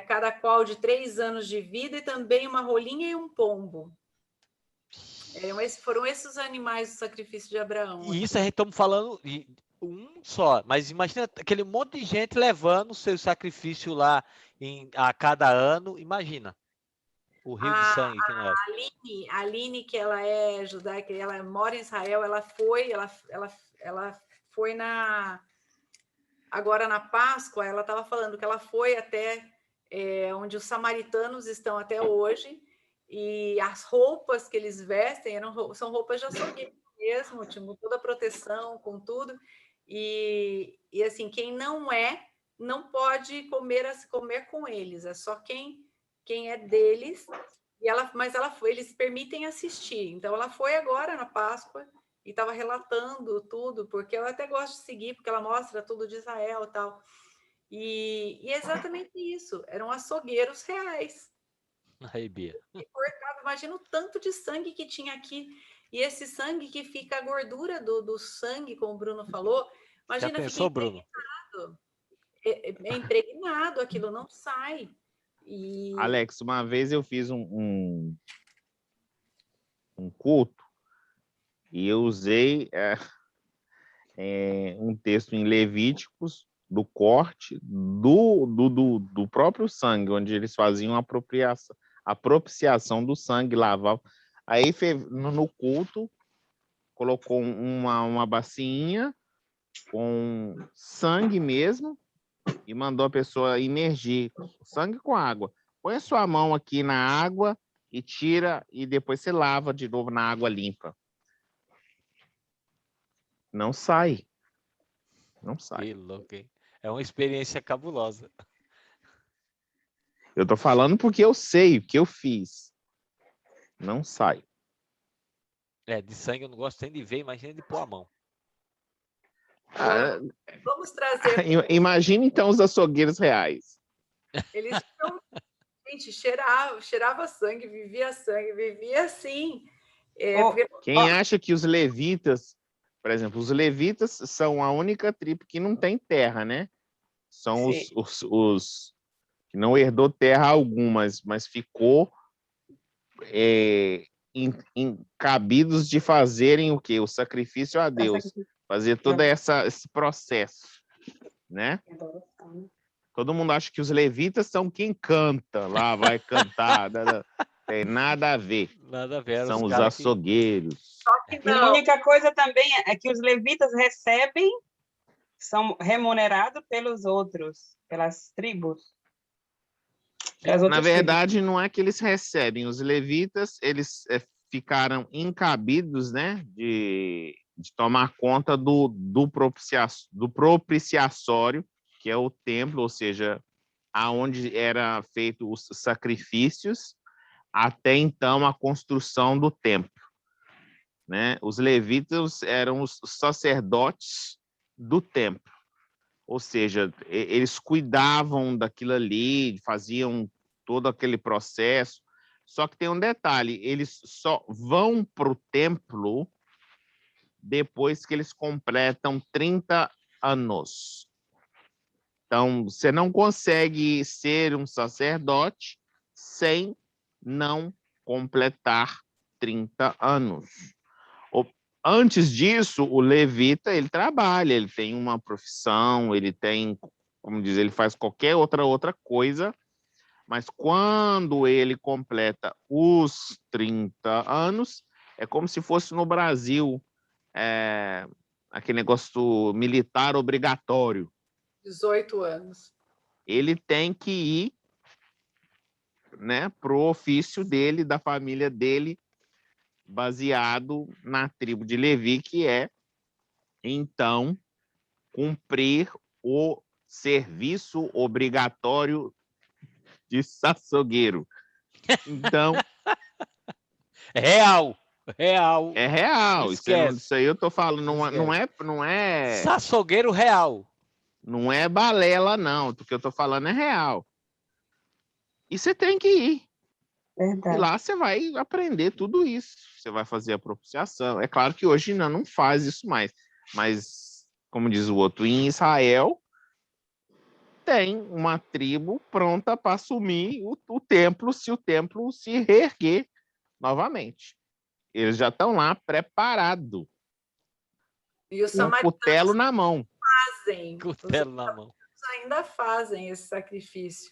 Cada qual de 3 anos de vida, e também uma rolinha e um pombo. Foram esses os animais do sacrifício de Abraão. E isso a gente estamos falando de um só, mas imagina aquele monte de gente levando o seu sacrifício lá a cada ano, imagina o rio de sangue que não é. A Aline, que ela é judaica, ela mora em Israel, ela foi agora na Páscoa, ela estava falando que ela foi até onde os samaritanos estão até hoje, e as roupas que eles vestem são roupas de açougueiro mesmo, tipo, toda a proteção, com tudo, e assim, quem não é, não pode comer com eles, é só quem é deles, mas eles permitem assistir, então ela foi agora na Páscoa, e estava relatando tudo, porque eu até gosto de seguir, porque ela mostra tudo de Israel e tal, e é exatamente isso, eram açougueiros reais. Aí, Bia. Imagina o tanto de sangue que tinha aqui. E esse sangue que fica a gordura do sangue, como o Bruno falou, Já imagina, pensou, fica Bruno? impregnado. É impregnado, aquilo não sai. Alex, uma vez eu fiz um culto e eu usei um texto em Levíticos do corte do próprio sangue, onde eles faziam a propiciação do sangue, lavavam. Aí no culto colocou uma bacinha com sangue mesmo e mandou a pessoa imergir sangue com água. Põe a sua mão aqui na água e tira, e depois você lava de novo na água limpa. Não sai. Não sai. Que louco, hein? É uma experiência cabulosa. Eu tô falando porque eu sei o que eu fiz. Não sai. De sangue eu não gosto nem de ver, imagina de pôr a mão. Vamos trazer. Imagina então os açougueiros reais. Eles gente, cheirava sangue, vivia assim. Quem acha que os levitas, por exemplo, os levitas são a única tribo que não tem terra, né? São os que não herdou terra alguma, mas ficou cabidos de fazerem o quê? O sacrifício a Deus. Fazer todo esse processo, né? Todo mundo acha que os levitas são quem canta, lá vai cantar. Tem nada a ver. Nada a ver. São os açougueiros. E a única coisa também é que os levitas são remunerados pelos outros, pelas tribos. Na verdade, não é que eles recebem. Os levitas, eles ficaram encabidos, né, de tomar conta do propiciatório, que é o templo, ou seja, aonde era feito os sacrifícios, até então a construção do templo, né? Os levitas eram os sacerdotes do templo, ou seja, eles cuidavam daquilo ali, faziam todo aquele processo. Só que tem um detalhe, eles só vão para o templo depois que eles completam 30 anos. Então, você não consegue ser um sacerdote sem não completar 30 anos. Antes disso, o levita, ele trabalha, ele tem uma profissão, ele tem, como diz, ele faz qualquer outra coisa, mas quando ele completa os 30 anos, é como se fosse no Brasil, aquele negócio militar obrigatório. 18 anos. Ele tem que ir, né, para o ofício dele, da família dele, baseado na tribo de Levi, que é, então, cumprir o serviço obrigatório de açougueiro. Então... Real. É real. Isso aí eu tô falando, não é... Açougueiro real. Não é balela, não. O que eu tô falando é real. E você tem que ir. Verdade. E lá você vai aprender tudo isso. Você vai fazer a propiciação. É claro que hoje não faz isso mais. Mas, como diz o outro, em Israel tem uma tribo pronta para assumir o templo, se o templo se reerguer novamente. Eles já estão lá preparados. E os com o cutelo na mão. fazem. Cutelo na mão. Ainda fazem esse sacrifício.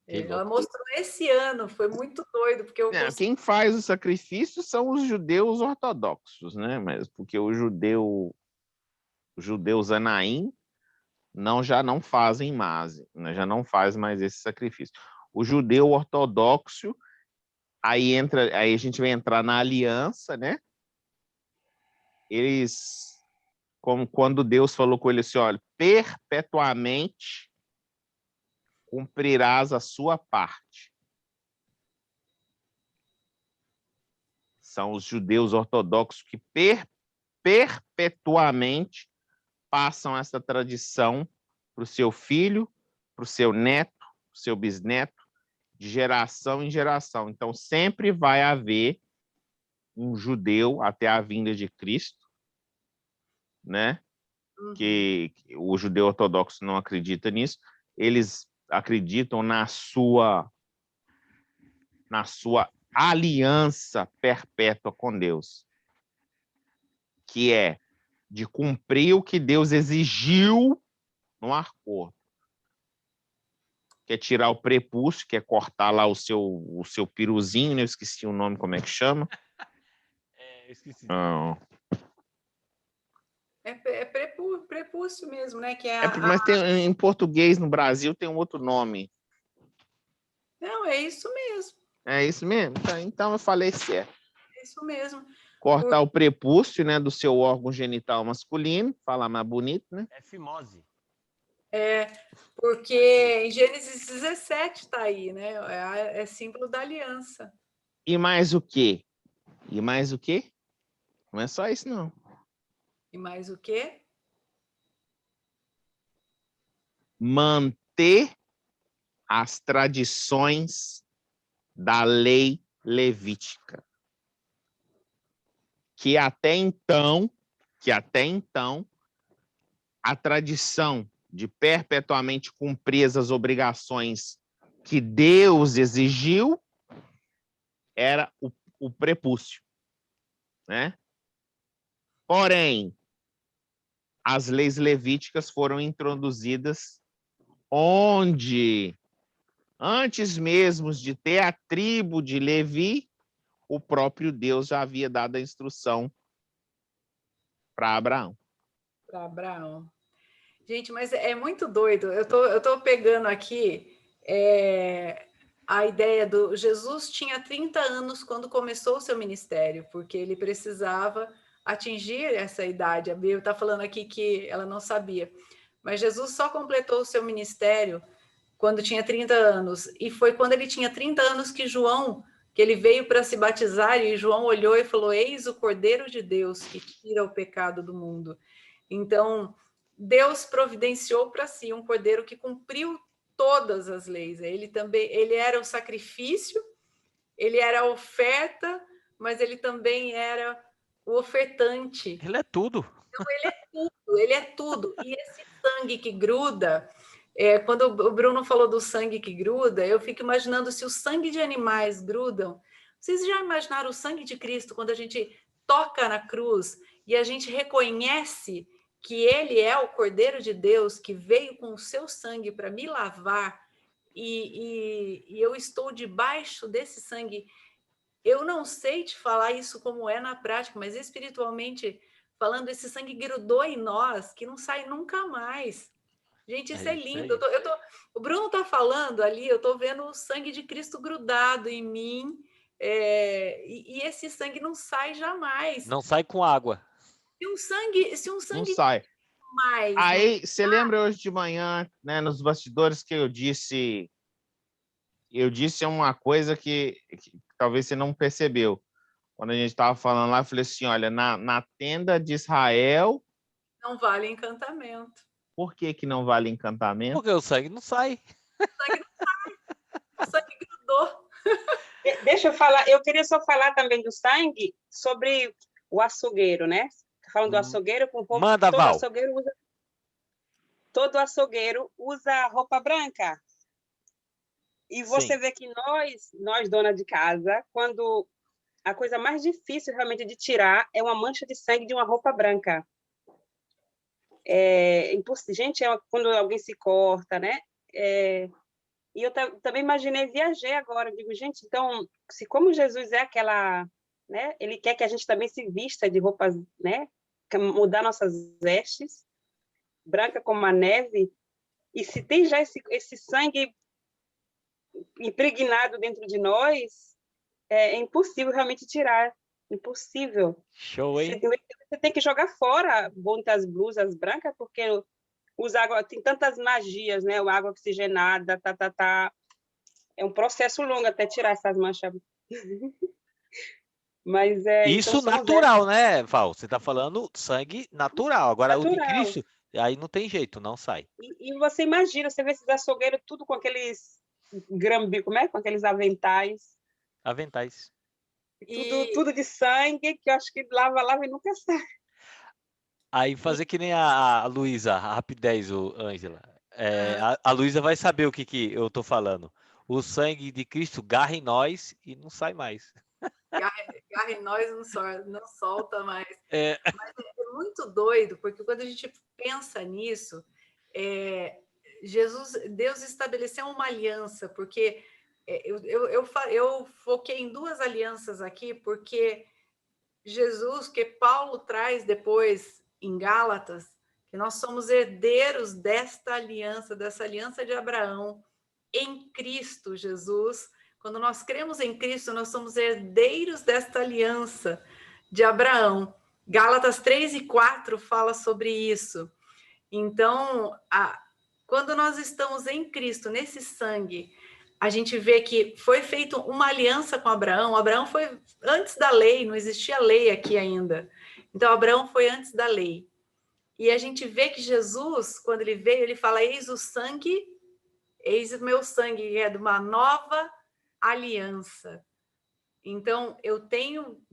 Ela mostrou esse ano, foi muito doido, porque quem faz o sacrifício são os judeus ortodoxos, né? Mas porque o judeu Zanaim já não fazem mais, né, já não faz mais esse sacrifício. O judeu ortodoxo, aí a gente vai entrar na aliança, né? Eles, como quando Deus falou com ele assim, olha, perpetuamente cumprirás a sua parte. São os judeus ortodoxos que perpetuamente passam essa tradição para o seu filho, para o seu neto, para o seu bisneto, de geração em geração. Então, sempre vai haver um judeu até a vinda de Cristo, né? Que o judeu ortodoxo não acredita nisso. Eles acreditam na sua aliança perpétua com Deus, que é de cumprir o que Deus exigiu no acordo. Que é tirar o prepúcio, que é cortar lá o seu piruzinho, né? Eu esqueci o nome, como é que chama? Eu esqueci. É prepúcio mesmo, né? Que Mas em português, no Brasil, tem um outro nome. Não, é isso mesmo. É isso mesmo? Então eu falei certo. É isso mesmo. Cortar o prepúcio, né, do seu órgão genital masculino, falar mais bonito, né? É fimose. Porque em Gênesis 17 está aí, né? É símbolo da aliança. E mais o quê? E mais o quê? Não é só isso, não. E mais o quê? Manter as tradições da lei levítica. Que até então, a tradição de perpetuamente cumprir as obrigações que Deus exigiu era o prepúcio, né? Porém, as leis levíticas foram introduzidas onde, antes mesmo de ter a tribo de Levi, o próprio Deus já havia dado a instrução para Abraão. Para Abraão. Gente, mas é muito doido. Eu tô pegando aqui a ideia do Jesus tinha 30 anos quando começou o seu ministério, porque ele precisava atingir essa idade. A Bíblia está falando aqui que ela não sabia. Mas Jesus só completou o seu ministério quando tinha 30 anos. E foi quando ele tinha 30 anos que ele veio para se batizar, e João olhou e falou: eis o Cordeiro de Deus que tira o pecado do mundo. Então, Deus providenciou para si um cordeiro que cumpriu todas as leis. Ele era o sacrifício, ele era a oferta, mas ele também era o ofertante. Ele é tudo. Então, ele é tudo. E esse sangue que gruda, quando o Bruno falou do sangue que gruda, eu fico imaginando se o sangue de animais grudam. Vocês já imaginaram o sangue de Cristo quando a gente toca na cruz e a gente reconhece que ele é o Cordeiro de Deus que veio com o seu sangue para me lavar e eu estou debaixo desse sangue. Eu não sei te falar isso como é na prática, mas espiritualmente falando, esse sangue grudou em nós que não sai nunca mais. Gente, isso é lindo. O Bruno está falando ali, eu estou vendo o sangue de Cristo grudado em mim, e esse sangue não sai jamais. Não sai com água. Se um sangue não sai. Mais, aí, você lembra hoje de manhã, né, nos bastidores, que eu disse uma coisa que talvez você não percebeu. Quando a gente estava falando lá, eu falei assim, olha, na tenda de Israel... Não vale encantamento. Por que não vale encantamento? Porque o sangue não sai. O sangue grudou. Deixa eu falar, eu queria só falar também do sangue sobre o açougueiro, né? Falando do açougueiro com roupa. Manda, Val. Todo açougueiro usa roupa branca. E você vê que nós, dona de casa, quando a coisa mais difícil realmente de tirar é uma mancha de sangue de uma roupa branca. Gente, quando alguém se corta, né? E eu também viajei agora. Eu digo, gente, então, se como Jesus é aquela, né? Ele quer que a gente também se vista de roupas, né? Mudar nossas vestes. branca como a neve, e se tem já esse sangue impregnado dentro de nós, é impossível realmente tirar. Impossível. Show, hein? Você tem que jogar fora muitas blusas brancas, porque usa água, tem tantas magias, né? A água oxigenada, É um processo longo até tirar essas manchas. Mas Isso então natural, né, Val? Você está falando sangue natural. Agora, o de natural. Cristo, aí não tem jeito, não sai. E você imagina, você vê esses açougueiros tudo com aqueles como é? Com aqueles aventais, Aventais. tudo de sangue, que eu acho que lava e nunca sai. Aí fazer que nem a Luísa, a Rapidez, Ângela. A Luísa vai saber o que eu tô falando. O sangue de Cristo garra em nós e não sai mais. Garra em nós não solta mais. É, Mas é muito doido, porque quando a gente pensa nisso, Deus estabeleceu uma aliança, porque eu foquei em duas alianças aqui, porque que Paulo traz depois em Gálatas, que nós somos herdeiros dessa aliança de Abraão, em Cristo Jesus. Quando nós cremos em Cristo, nós somos herdeiros desta aliança de Abraão. Gálatas 3:4 fala sobre isso. Então, quando nós estamos em Cristo, nesse sangue, a gente vê que foi feita uma aliança com Abraão. Abraão foi antes da lei, não existia lei aqui ainda. Então, Abraão foi antes da lei. E a gente vê que Jesus, quando ele veio, ele fala: eis o sangue, eis o meu sangue, que é de uma nova aliança. Então,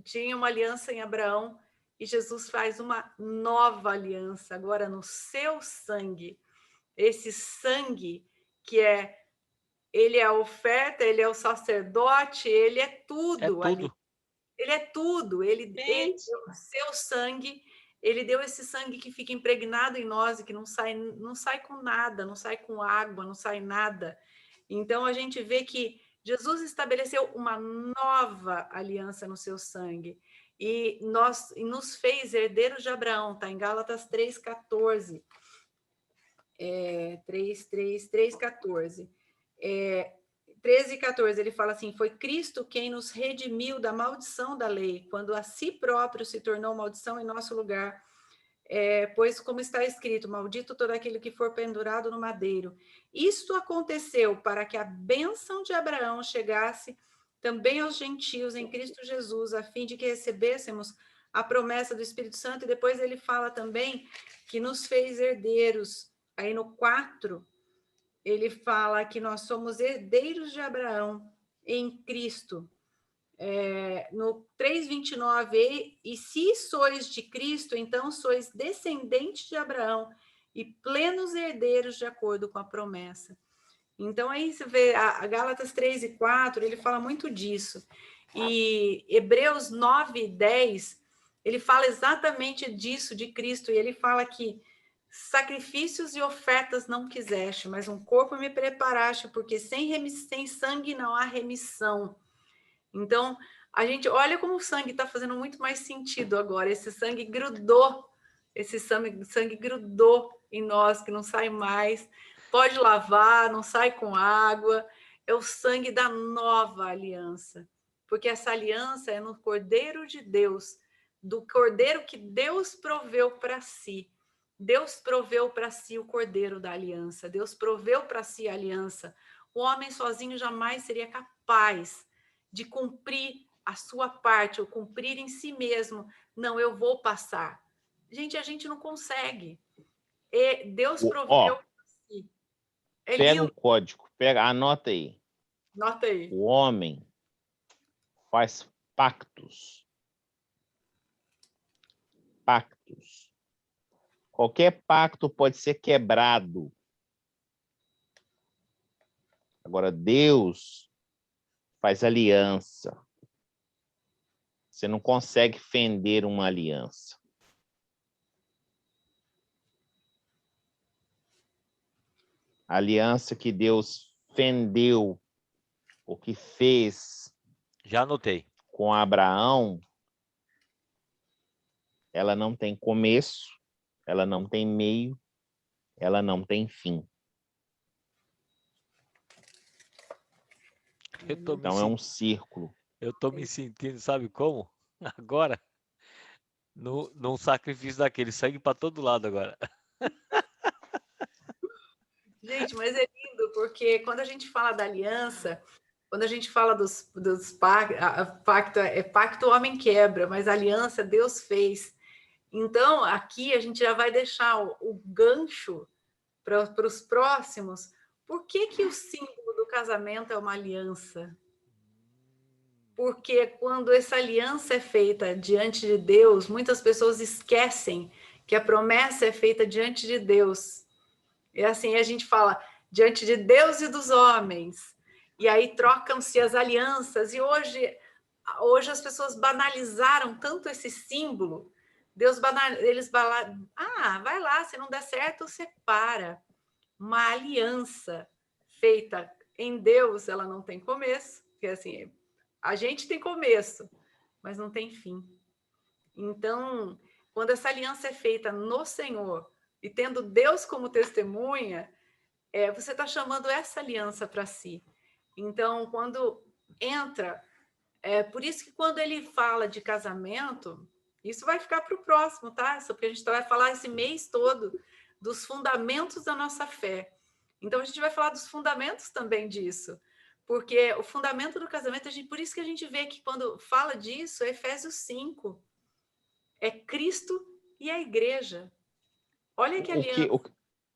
tinha uma aliança em Abraão, e Jesus faz uma nova aliança agora no seu sangue. Esse sangue que ele é a oferta, ele é o sacerdote, ele é tudo ali. tudo. Ele é tudo. Ele deu o seu sangue, ele deu esse sangue que fica impregnado em nós e que não sai com nada, não sai com água, não sai nada. Então a gente vê que Jesus estabeleceu uma nova aliança no seu sangue e nos fez herdeiros de Abraão, está em Gálatas 3:14. 3:14. 13:14, ele fala assim: foi Cristo quem nos redimiu da maldição da lei, quando a si próprio se tornou maldição em nosso lugar. Pois, como está escrito, maldito todo aquele que for pendurado no madeiro. Isto aconteceu para que a bênção de Abraão chegasse também aos gentios em Cristo Jesus, a fim de que recebêssemos a promessa do Espírito Santo. E depois ele fala também que nos fez herdeiros. Aí no 4, ele fala que nós somos herdeiros de Abraão em Cristo. No 3:29, e se sois de Cristo, então sois descendentes de Abraão e plenos herdeiros de acordo com a promessa. Então, aí você vê, a Gálatas 3:4, ele fala muito disso. E Hebreus 9:10, ele fala exatamente disso, de Cristo, e ele fala que sacrifícios e ofertas não quiseste, mas um corpo me preparaste, porque sem sangue não há remissão. Então, a gente olha como o sangue está fazendo muito mais sentido agora. Esse sangue grudou em nós, que não sai mais. Pode lavar, não sai com água. É o sangue da nova aliança. Porque essa aliança é no Cordeiro de Deus, do Cordeiro que Deus proveu para si. Deus proveu para si o Cordeiro da aliança. Deus proveu para si a aliança. O homem sozinho jamais seria capaz de cumprir a sua parte, ou cumprir em si mesmo. Não, eu vou passar. Gente, a gente não consegue. Deus proveu para si. Pega um código, anota aí. Anota aí. O homem faz pactos. Pactos. Qualquer pacto pode ser quebrado. Agora, Deus faz aliança. Você não consegue fender uma aliança. A aliança que Deus fendeu, o que fez. Já anotei. Com Abraão, ela não tem começo, ela não tem meio ela não tem fim. Então é um círculo. Eu tô me sentindo, sabe como? Agora, num sacrifício daquele, sangue para todo lado agora. Gente, mas é lindo, porque quando a gente fala da aliança, quando a gente fala dos pacto, pacto o homem quebra, mas a aliança Deus fez. Então, aqui a gente já vai deixar o gancho para os próximos. Por que o símbolo do casamento é uma aliança? Porque quando essa aliança é feita diante de Deus, muitas pessoas esquecem que a promessa é feita diante de Deus. E assim a gente fala diante de Deus e dos homens. E aí trocam-se as alianças. E hoje as pessoas banalizaram tanto esse símbolo. Vai lá, se não der certo, separa. Uma aliança feita em Deus, ela não tem começo, porque assim, a gente tem começo, mas não tem fim. Então, quando essa aliança é feita no Senhor e tendo Deus como testemunha, você está chamando essa aliança para si. Então, quando entra, por isso que quando ele fala de casamento, isso vai ficar para o próximo, tá? Porque a gente vai falar esse mês todo dos fundamentos da nossa fé. Então, a gente vai falar dos fundamentos também disso. Porque o fundamento do casamento, por isso que a gente vê que quando fala disso, é Efésios 5. É Cristo e a igreja. Olha que aliança.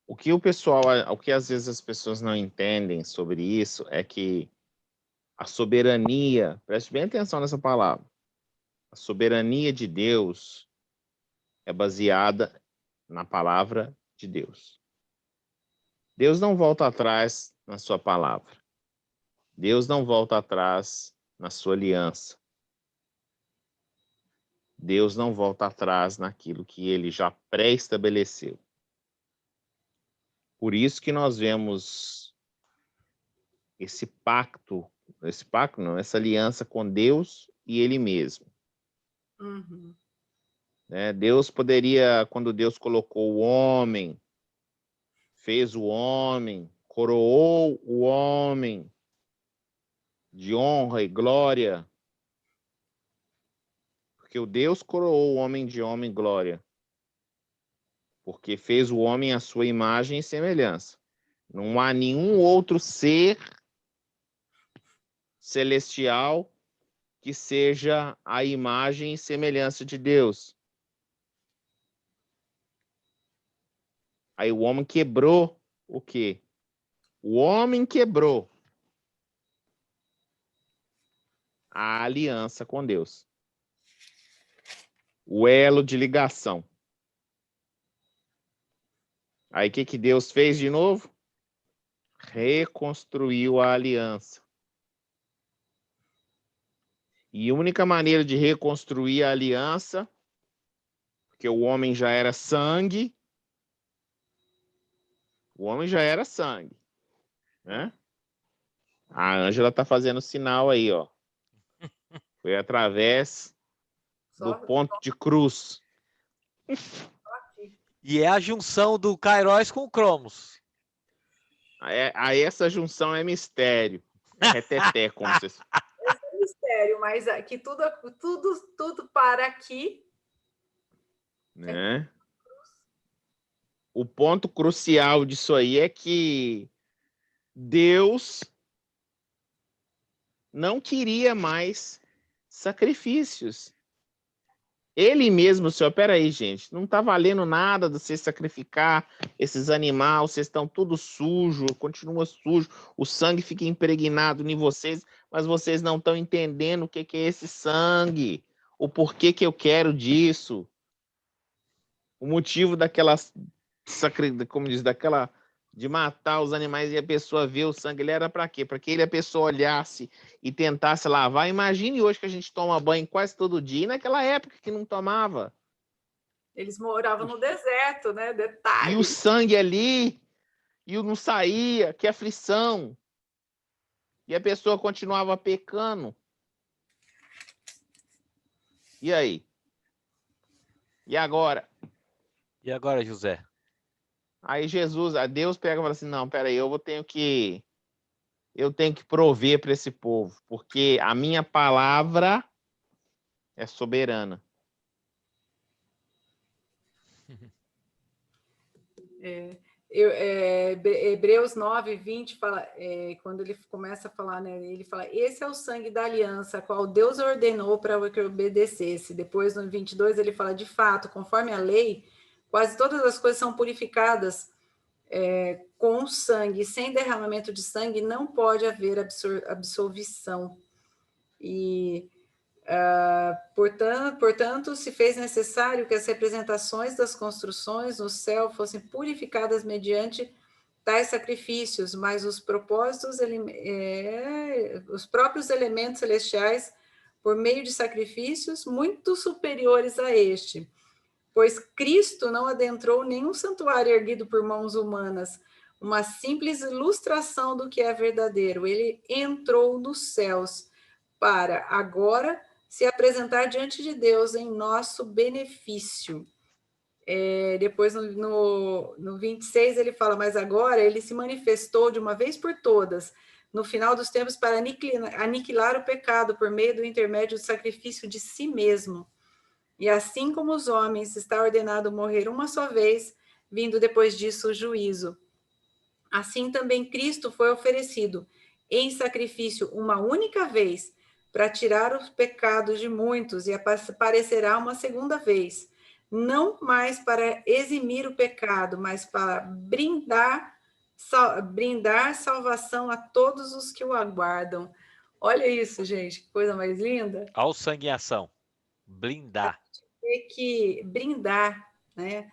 O que às vezes as pessoas não entendem sobre isso é que a soberania, preste bem atenção nessa palavra, a soberania de Deus é baseada na palavra de Deus. Deus não volta atrás na sua palavra. Deus não volta atrás na sua aliança. Deus não volta atrás naquilo que ele já pré-estabeleceu. Por isso que nós vemos essa aliança com Deus e ele mesmo. Uhum. Deus poderia, quando Deus colocou o homem, fez o homem, coroou o homem de honra e glória, porque o Deus coroou o homem de honra e glória, porque fez o homem à sua imagem e semelhança. Não há nenhum outro ser celestial que seja a imagem e semelhança de Deus. Aí o homem quebrou o quê? O homem quebrou a aliança com Deus. O elo de ligação. Aí o que Deus fez de novo? Reconstruiu a aliança. E a única maneira de reconstruir a aliança, porque o homem já era sangue, né? A Ângela está fazendo sinal aí, ó. Foi através do ponto de cruz. E é a junção do Kairos com o Cromos. Aí essa junção é mistério. É reteté, como vocês... Esse é mistério, mas que tudo para aqui. Né? O ponto crucial disso aí é que Deus não queria mais sacrifícios. Ele mesmo, senhor, peraí, gente, não tá valendo nada de você sacrificar esses animais, vocês estão tudo sujo, continua sujo, o sangue fica impregnado em vocês, mas vocês não estão entendendo o que é esse sangue, o porquê que eu quero disso, o motivo daquela, como diz, daquela, de matar os animais e a pessoa ver o sangue, ele era para quê? Para que a pessoa olhasse e tentasse lavar. Imagine hoje que a gente toma banho quase todo dia, e naquela época que não tomava. Eles moravam no deserto, né? Detalhe. E o sangue ali, e não saía, que aflição. E a pessoa continuava pecando. E aí? E agora? E agora, José? Aí Deus pega e fala assim, não, peraí, eu tenho que prover para esse povo, porque a minha palavra é soberana. Hebreus 9:20 fala, quando ele começa a falar, né, ele fala, esse é o sangue da aliança, a qual Deus ordenou para que eu obedecesse. Depois, no 22, ele fala, de fato, conforme a lei, quase todas as coisas são purificadas com sangue. Sem derramamento de sangue não pode haver absolvição. E, portanto, se fez necessário que as representações das construções no céu fossem purificadas mediante tais sacrifícios, mas os próprios elementos celestiais, por meio de sacrifícios muito superiores a este. Pois Cristo não adentrou nenhum santuário erguido por mãos humanas, uma simples ilustração do que é verdadeiro. Ele entrou nos céus para agora se apresentar diante de Deus em nosso benefício. Depois, no 26, ele fala, mas agora ele se manifestou de uma vez por todas, no final dos tempos, para aniquilar o pecado por meio do intermédio do sacrifício de si mesmo. E assim como os homens está ordenado morrer uma só vez, vindo depois disso o juízo. Assim também Cristo foi oferecido em sacrifício uma única vez, para tirar os pecados de muitos, e aparecerá uma segunda vez, não mais para eximir o pecado, mas para brindar salvação a todos os que o aguardam. Olha isso, gente, que coisa mais linda. Olha o sangue em ação. Blindar. Tem que brindar, né?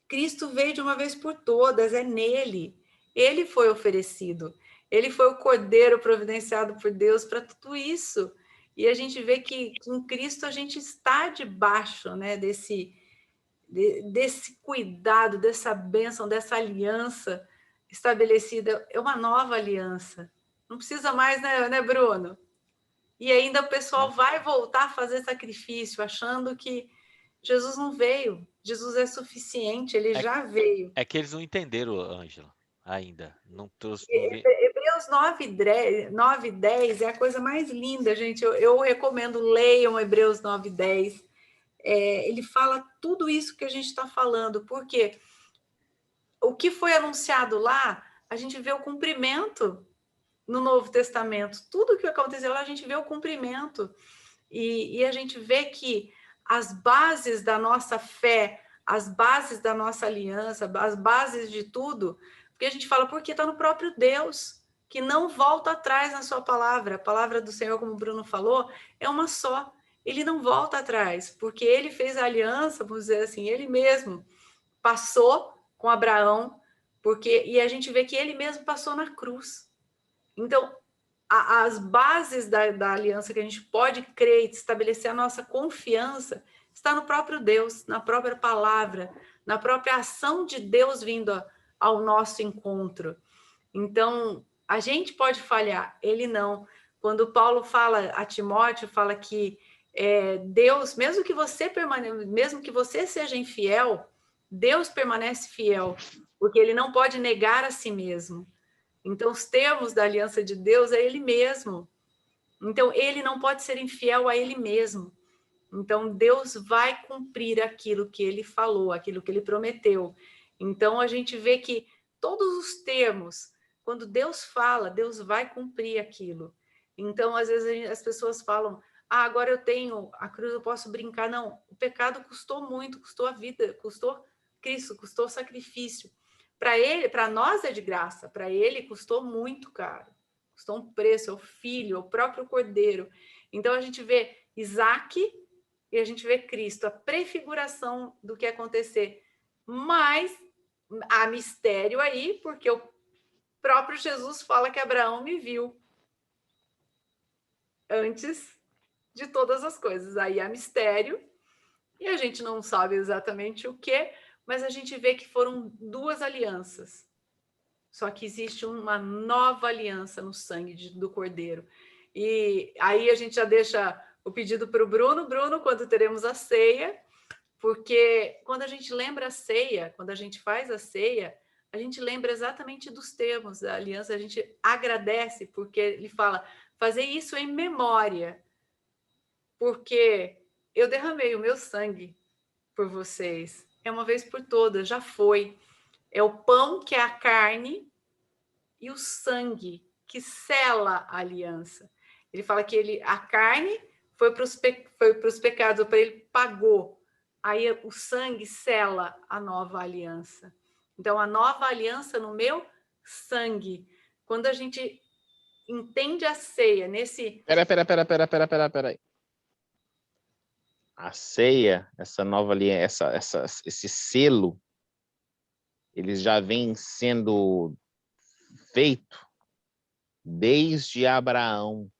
Cristo veio de uma vez por todas, é nele. Ele foi oferecido. Ele foi o cordeiro providenciado por Deus para tudo isso. E a gente vê que com Cristo a gente está debaixo, né, desse cuidado, dessa bênção, dessa aliança estabelecida. É uma nova aliança. Não precisa mais, né, Bruno? E ainda o pessoal vai voltar a fazer sacrifício, achando que Jesus não veio. Jesus é suficiente, ele já veio. É que eles não entenderam, Ângela, ainda. Não trouxe. Hebreus 9:10 é a coisa mais linda, gente. Eu recomendo, leiam Hebreus 9:10. Ele fala tudo isso que a gente está falando, porque o que foi anunciado lá, a gente vê o cumprimento no Novo Testamento. Tudo que aconteceu lá, a gente vê o cumprimento. E a gente vê que as bases da nossa fé, as bases da nossa aliança, as bases de tudo, porque a gente fala, porque está no próprio Deus, que não volta atrás na sua palavra. A palavra do Senhor, como o Bruno falou, é uma só. Ele não volta atrás, porque ele fez a aliança, vamos dizer assim, ele mesmo passou com Abraão, e a gente vê que ele mesmo passou na cruz. Então, as bases da aliança que a gente pode crer e estabelecer a nossa confiança está no próprio Deus, na própria palavra, na própria ação de Deus vindo ao nosso encontro. Então, a gente pode falhar, ele não. Quando Paulo fala a Timóteo, fala que Deus, mesmo que você seja infiel, Deus permanece fiel, porque ele não pode negar a si mesmo. Então, os termos da aliança de Deus é ele mesmo. Então, ele não pode ser infiel a ele mesmo. Então, Deus vai cumprir aquilo que ele falou, aquilo que ele prometeu. Então, a gente vê que todos os termos, quando Deus fala, Deus vai cumprir aquilo. Então, às vezes, as pessoas falam, agora eu tenho a cruz, eu posso brincar. Não, o pecado custou muito, custou a vida, custou Cristo, custou sacrifício. Para nós é de graça, para ele custou muito caro, custou um preço, é o filho, é o próprio cordeiro. Então a gente vê Isaac e a gente vê Cristo, a prefiguração do que ia acontecer. Mas há mistério aí, porque o próprio Jesus fala que Abraão me viu antes de todas as coisas. Aí há mistério, e a gente não sabe exatamente o que, mas a gente vê que foram duas alianças. Só que existe uma nova aliança no sangue do Cordeiro. E aí a gente já deixa o pedido para o Bruno. Bruno, quando teremos a ceia, Porque quando a gente lembra a ceia, quando a gente faz a ceia, a gente lembra exatamente dos termos da aliança, a gente agradece, porque ele fala, fazer isso em memória, porque eu derramei o meu sangue por vocês. É uma vez por todas, já foi. É o pão que é a carne e o sangue que sela a aliança. Ele fala que a carne foi para os pecados, para ele pagou. Aí o sangue sela a nova aliança. Então, a nova aliança no meu sangue. Quando a gente entende a ceia nesse... Pera aí. A ceia, essa nova aliança, esse selo, eles já vem sendo feito desde Abraão.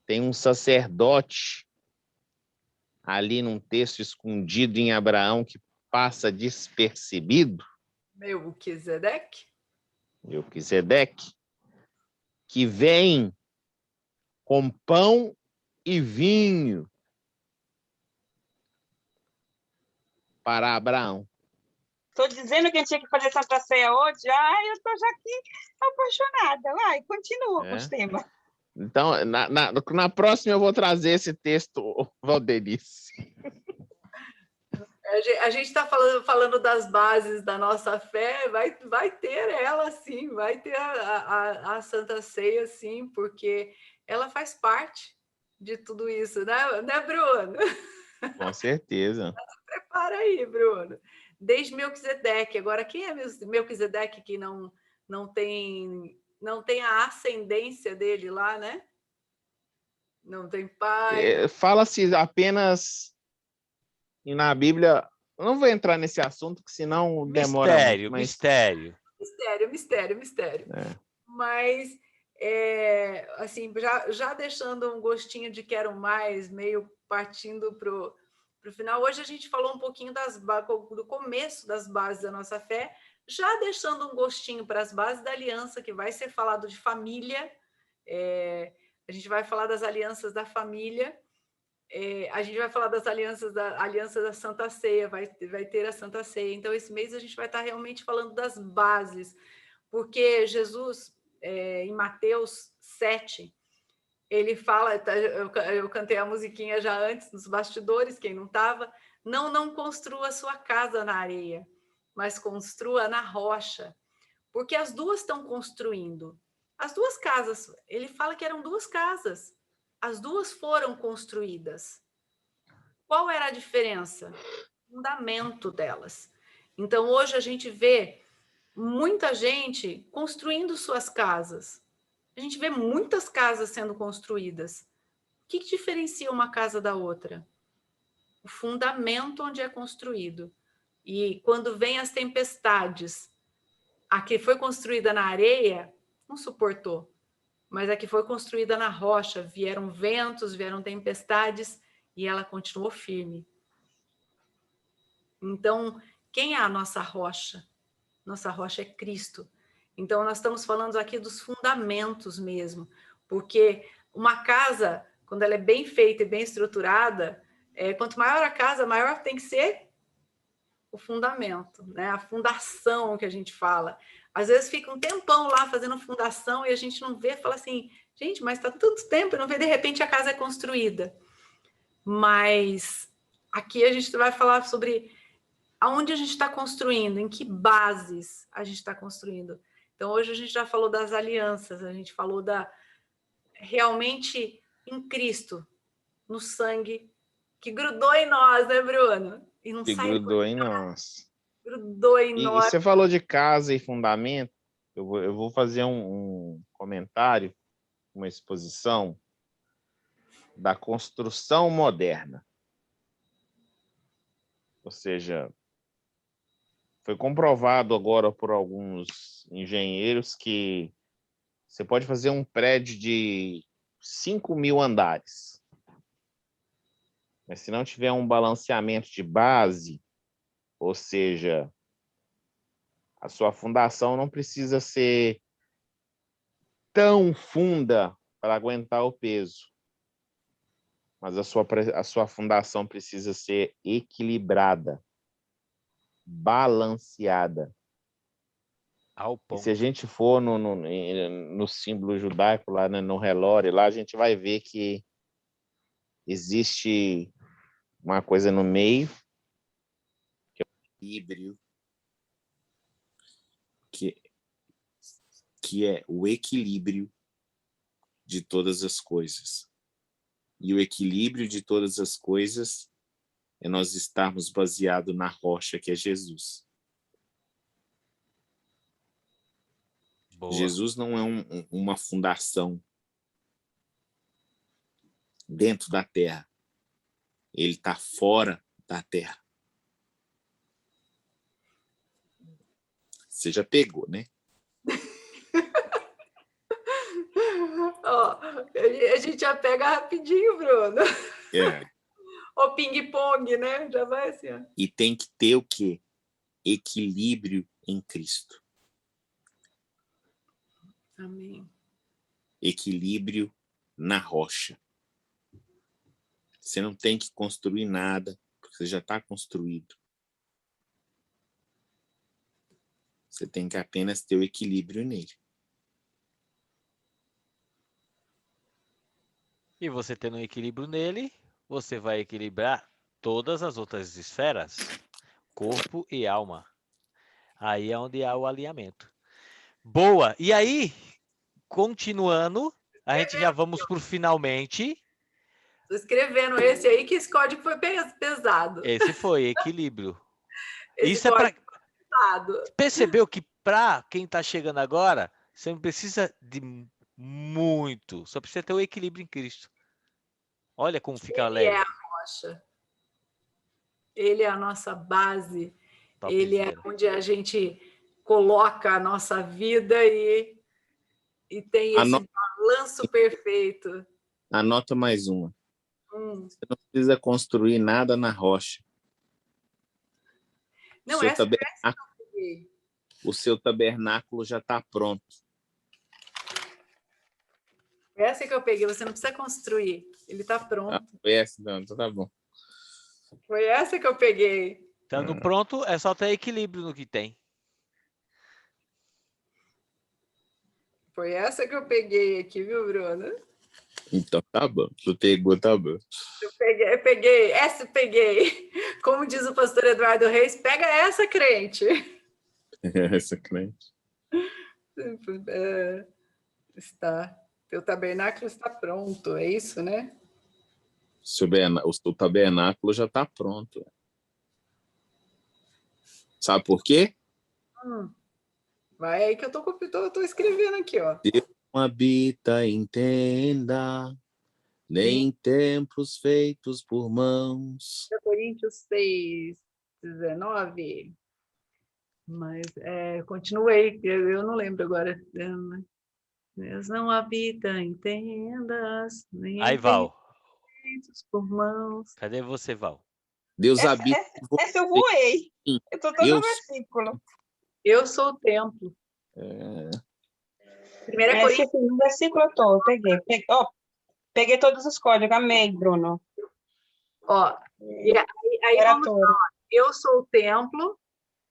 Tem um sacerdote ali num texto escondido em Abraão que passa despercebido, Melquisedeque, que vem com pão e vinho para Abraão. Tô dizendo que a gente tinha que fazer Santa Ceia hoje. Ai, eu tô já aqui apaixonada. Vai, continua com os temas. Então, na próxima eu vou trazer esse texto, Valdenice. A gente está falando das bases da nossa fé, vai ter ela sim, vai ter a Santa Ceia sim, porque ela faz parte de tudo isso, né Bruno? Com certeza. Prepara aí, Bruno. Desde Melquisedeque. Agora, quem é Melquisedeque que não tem a ascendência dele lá, né? Não tem pai. Fala-se apenas na Bíblia. Eu não vou entrar nesse assunto, que senão demora muito. Mas... Mistério. Mas, assim, já deixando um gostinho de quero mais, meio partindo para o final, hoje a gente falou um pouquinho do começo das bases da nossa fé, já deixando um gostinho para as bases da aliança, que vai ser falado de família, a gente vai falar das alianças da família, a gente vai falar das aliança da Santa Ceia, vai ter a Santa Ceia. Então, esse mês a gente vai estar realmente falando das bases, porque Jesus, em Mateus 7, ele fala, eu cantei a musiquinha já antes, nos bastidores, quem não estava, não construa a sua casa na areia, mas construa na rocha, porque as duas estão construindo. As duas casas, ele fala que eram duas casas, as duas foram construídas. Qual era a diferença? O fundamento delas. Então, hoje a gente vê muita gente construindo suas casas. A gente vê muitas casas sendo construídas. O que diferencia uma casa da outra? O fundamento onde é construído. E quando vem as tempestades, a que foi construída na areia não suportou, mas a que foi construída na rocha, vieram ventos, vieram tempestades e ela continuou firme. Então, quem é a nossa rocha? Nossa rocha é Cristo. Então, nós estamos falando aqui dos fundamentos mesmo, porque uma casa, quando ela é bem feita e bem estruturada, quanto maior a casa, maior tem que ser o fundamento, né? A fundação que a gente fala. Às vezes fica um tempão lá fazendo fundação e a gente não vê, fala assim, gente, mas está tanto tempo, não vê, de repente a casa é construída. Mas aqui a gente vai falar sobre aonde a gente está construindo, em que bases a gente está construindo. Então, hoje a gente já falou das alianças, a gente falou realmente em Cristo, no sangue, que grudou em nós, né, Bruno? E não saiu. Grudou em nós. Grudou em nós. E você falou de casa e fundamento, eu vou fazer um comentário, uma exposição da construção moderna. Ou seja, foi comprovado agora por alguns engenheiros que você pode fazer um prédio de 5.000 andares, mas se não tiver um balanceamento de base, ou seja, a sua fundação não precisa ser tão funda para aguentar o peso. Mas a sua fundação precisa ser equilibrada, balanceada. Ao E se ponto. a gente for no símbolo judaico, lá no relógio, lá a gente vai ver que existe uma coisa no meio, que é o equilíbrio, que é o equilíbrio de todas as coisas. E o equilíbrio de todas as coisas é nós estarmos baseados na rocha que é Jesus. Boa. Jesus não é uma fundação dentro da terra. Ele está fora da terra. Você já pegou, né? Ó, a gente já pega rapidinho, Bruno. É. O ping-pong, né? Já vai assim, ó. E tem que ter o quê? Equilíbrio em Cristo. Amém. Equilíbrio na rocha. Você não tem que construir nada, porque você já está construído. Você tem que apenas ter o equilíbrio nele. E você tendo um equilíbrio nele, você vai equilibrar todas as outras esferas, corpo e alma. Aí é onde há o alinhamento. Boa! E aí, continuando, a gente já vamos por finalmente. Estou escrevendo esse aí, que esse código foi pesado. Esse foi equilíbrio. Esse Isso é para. código foi pesado. Percebeu que para quem está chegando agora, você não precisa de muito, só precisa ter o equilíbrio em Cristo. Olha como fica Ele é leve. a rocha. Ele é a nossa base. Ele é Topzera. onde a gente coloca a nossa vida e tem esse balanço perfeito. Anota mais uma. Você não precisa construir nada na rocha. Não, O seu tabernáculo já está pronto. essa que eu peguei, você não precisa construir. Ele está pronto. Essa, não, então tá bom. Foi essa que eu peguei. Estando pronto, é só ter equilíbrio no que tem. Foi essa que eu peguei aqui, viu, Bruno? Então tá bom. Tu pegou, tá bom. Eu peguei, essa eu peguei. Como diz o pastor Eduardo Reis, pega essa, crente. Essa crente. Está. Teu tabernáculo está pronto, é isso, né? O seu tabernáculo já está pronto. Sabe por quê? Vai aí que eu tô escrevendo aqui, ó. Deus não habita em tenda, nem em templos feitos por mãos. Coríntios 6:19. Mas continuei, eu não lembro agora. Deus não habita em tendas, nem Aí, em Val. feitos por mãos. Cadê você, Val? Deus habita em você. Essa eu voei. Eu estou todo no versículo. Eu sou o templo. 1 Coríntios. Esse no versículo eu tô, peguei todos os códigos. Amém, Bruno. Ó, e aí vamos lá. Eu sou o templo,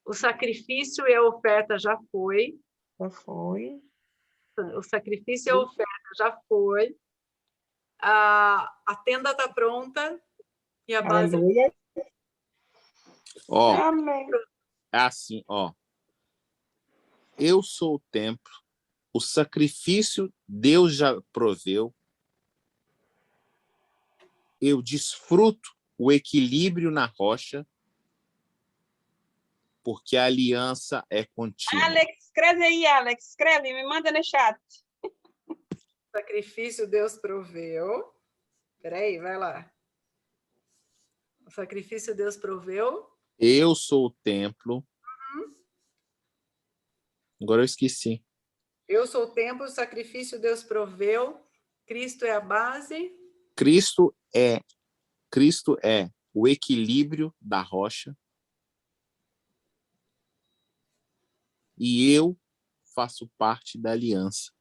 o sacrifício e a oferta já foi. Já foi. O sacrifício e a oferta já foi. A tenda está pronta e a base. Aleluia. Ó, Amém. é assim, ó. Eu sou o templo, o sacrifício Deus já proveu. Eu desfruto o equilíbrio na rocha, porque a aliança é contínua. Alex, escreve aí, Alex. Escreve, me manda no chat. Sacrifício Deus proveu. Peraí, vai lá. O sacrifício Deus proveu. Eu sou o templo. Agora eu esqueci. Eu sou o templo, o sacrifício Deus proveu. Cristo é a base. Cristo é o equilíbrio da rocha. E eu faço parte da aliança.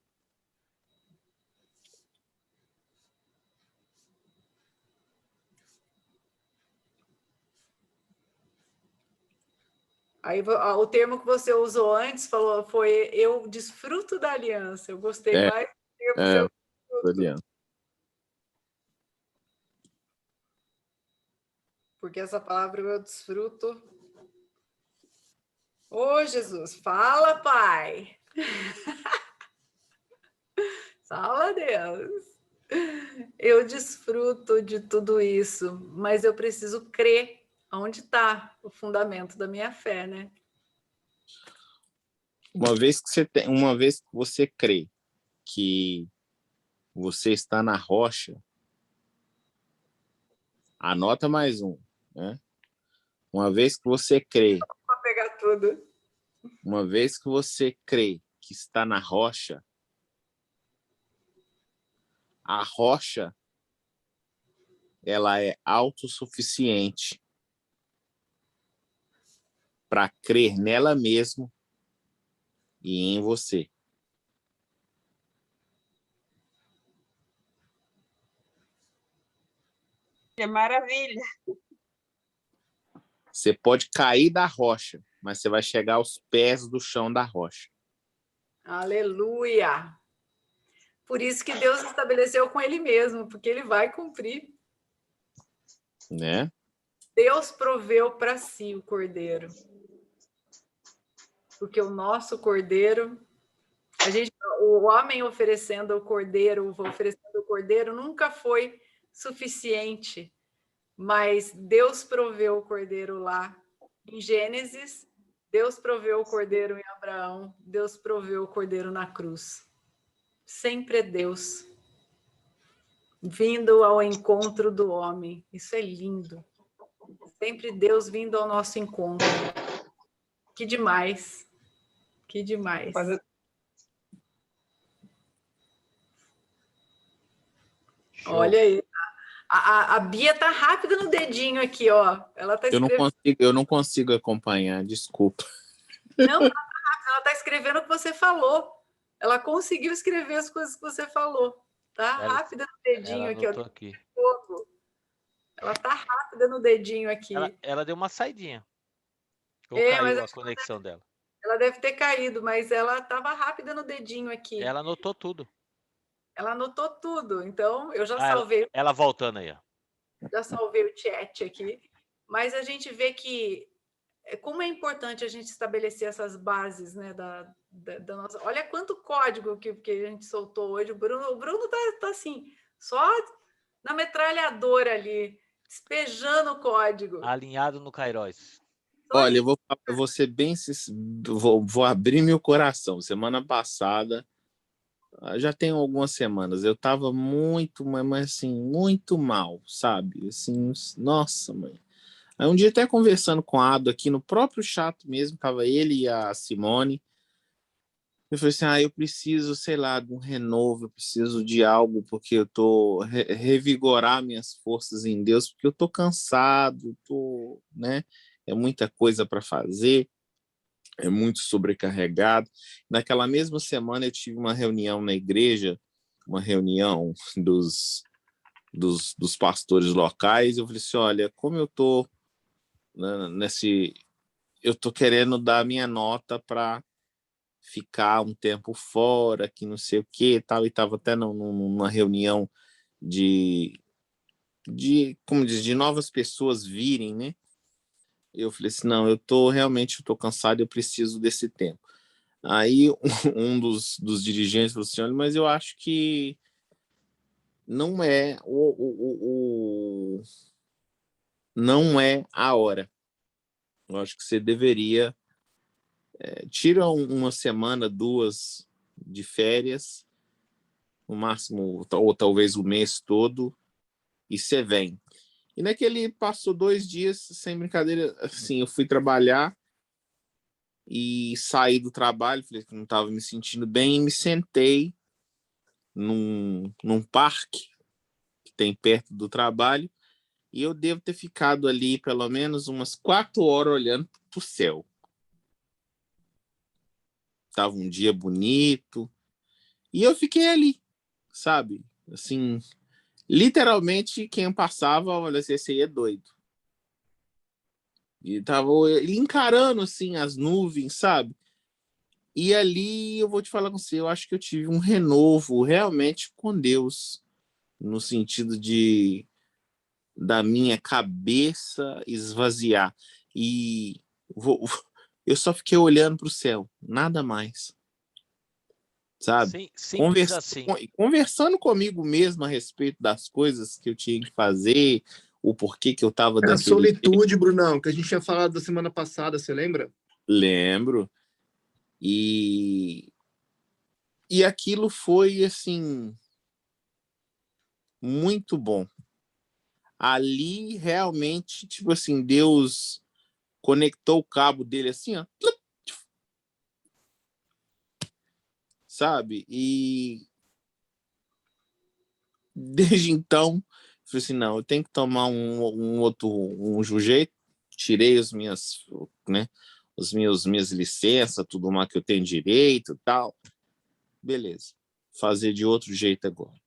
Aí o termo que você usou antes foi eu desfruto da aliança. Eu gostei É, mais do termo que é, eu desfruto. Porque essa palavra eu desfruto. Ô, Jesus, fala, Pai. Fala, Deus. Eu desfruto de tudo isso, mas eu preciso crer onde está o fundamento da minha fé, né? Uma vez que você crê que você está na rocha, anota mais um, né? Uma vez que você crê, Para pegar tudo. uma vez que você crê que está na rocha, a rocha ela é autossuficiente para crer nela mesma e em você. Que maravilha! Você pode cair da rocha, mas você vai chegar aos pés do chão da rocha. Aleluia! Por isso que Deus estabeleceu com ele mesmo, porque ele vai cumprir. Né? Deus proveu para si o cordeiro. Porque o nosso cordeiro, o homem oferecendo o cordeiro nunca foi suficiente, mas Deus proveu o cordeiro lá em Gênesis, Deus proveu o cordeiro em Abraão, Deus proveu o cordeiro na cruz. Sempre é Deus vindo ao encontro do homem. Isso é lindo. Sempre Deus vindo ao nosso encontro. Que demais. Que demais. Show. Olha aí. A Bia tá rápida no dedinho aqui, ó. Ela tá escrevendo. Eu não consigo acompanhar, desculpa. Não, ela tá escrevendo o que você falou. Ela conseguiu escrever as coisas que você falou. Tá rápida no dedinho aqui, ó. Aqui. Ela tá rápida no dedinho aqui. Ela deu uma saidinha. Ou mas caiu a conexão dela. Ela deve ter caído, mas ela estava rápida no dedinho aqui. Ela anotou tudo. Ela anotou tudo. Então, eu já salvei. Ela voltando aí, ó. Já salvei o chat aqui. Mas a gente vê que como é importante a gente estabelecer essas bases, né, da nossa. Olha quanto código que a gente soltou hoje. O Bruno tá assim, só na metralhadora ali, despejando o código. Alinhado no Kairos. Olha, eu vou ser bem vou abrir meu coração. Semana passada, já tem algumas semanas, eu estava muito, mas assim, muito mal, sabe? Assim, nossa, mãe. Aí um dia até conversando com a Ado aqui no próprio chat mesmo, tava ele e a Simone. Eu falei assim, eu preciso, sei lá, de um renovo, eu preciso de algo, porque eu tô revigorar minhas forças em Deus, porque eu tô cansado, né? É muita coisa para fazer, é muito sobrecarregado. Naquela mesma semana eu tive uma reunião na igreja, uma reunião dos pastores locais, eu falei assim, olha, como eu tô eu tô querendo dar minha nota para ficar um tempo fora, que não sei o que, tal, e estava até numa reunião como diz, de novas pessoas virem, né? Eu falei assim, não, eu tô cansado, eu preciso desse tempo. Aí um dos dirigentes falou assim, olha, mas eu acho que não é não é a hora. Eu acho que você deveria tira uma semana, 2 de férias, no máximo, ou talvez o mês todo, e você vem. E naquele passou 2 dias, sem brincadeira, assim, eu fui trabalhar e saí do trabalho, falei que não estava me sentindo bem, e me sentei num parque que tem perto do trabalho, e eu devo ter ficado ali pelo menos umas 4 horas olhando para o céu. Tava um dia bonito, e eu fiquei ali, sabe? Assim, literalmente, quem passava, olha, esse aí é doido. E tava ele encarando, assim, as nuvens, sabe? E ali, eu vou te falar com você, eu acho que eu tive um renovo realmente com Deus, no sentido da minha cabeça esvaziar. E eu só fiquei olhando para o céu, nada mais, sabe? Sim, simples assim. Conversando comigo mesmo a respeito das coisas que eu tinha que fazer, o porquê que eu estava A daquele solitude, Brunão, que a gente tinha falado da semana passada, você lembra? Lembro. E aquilo foi, assim, muito bom. Ali, realmente, tipo assim, Deus conectou o cabo dele assim, ó, sabe? E desde então, eu falei assim, não, eu tenho que tomar um jeito. Tirei as minhas, né, minhas licenças, tudo mais que eu tenho direito e tal. Beleza. Fazer de outro jeito agora.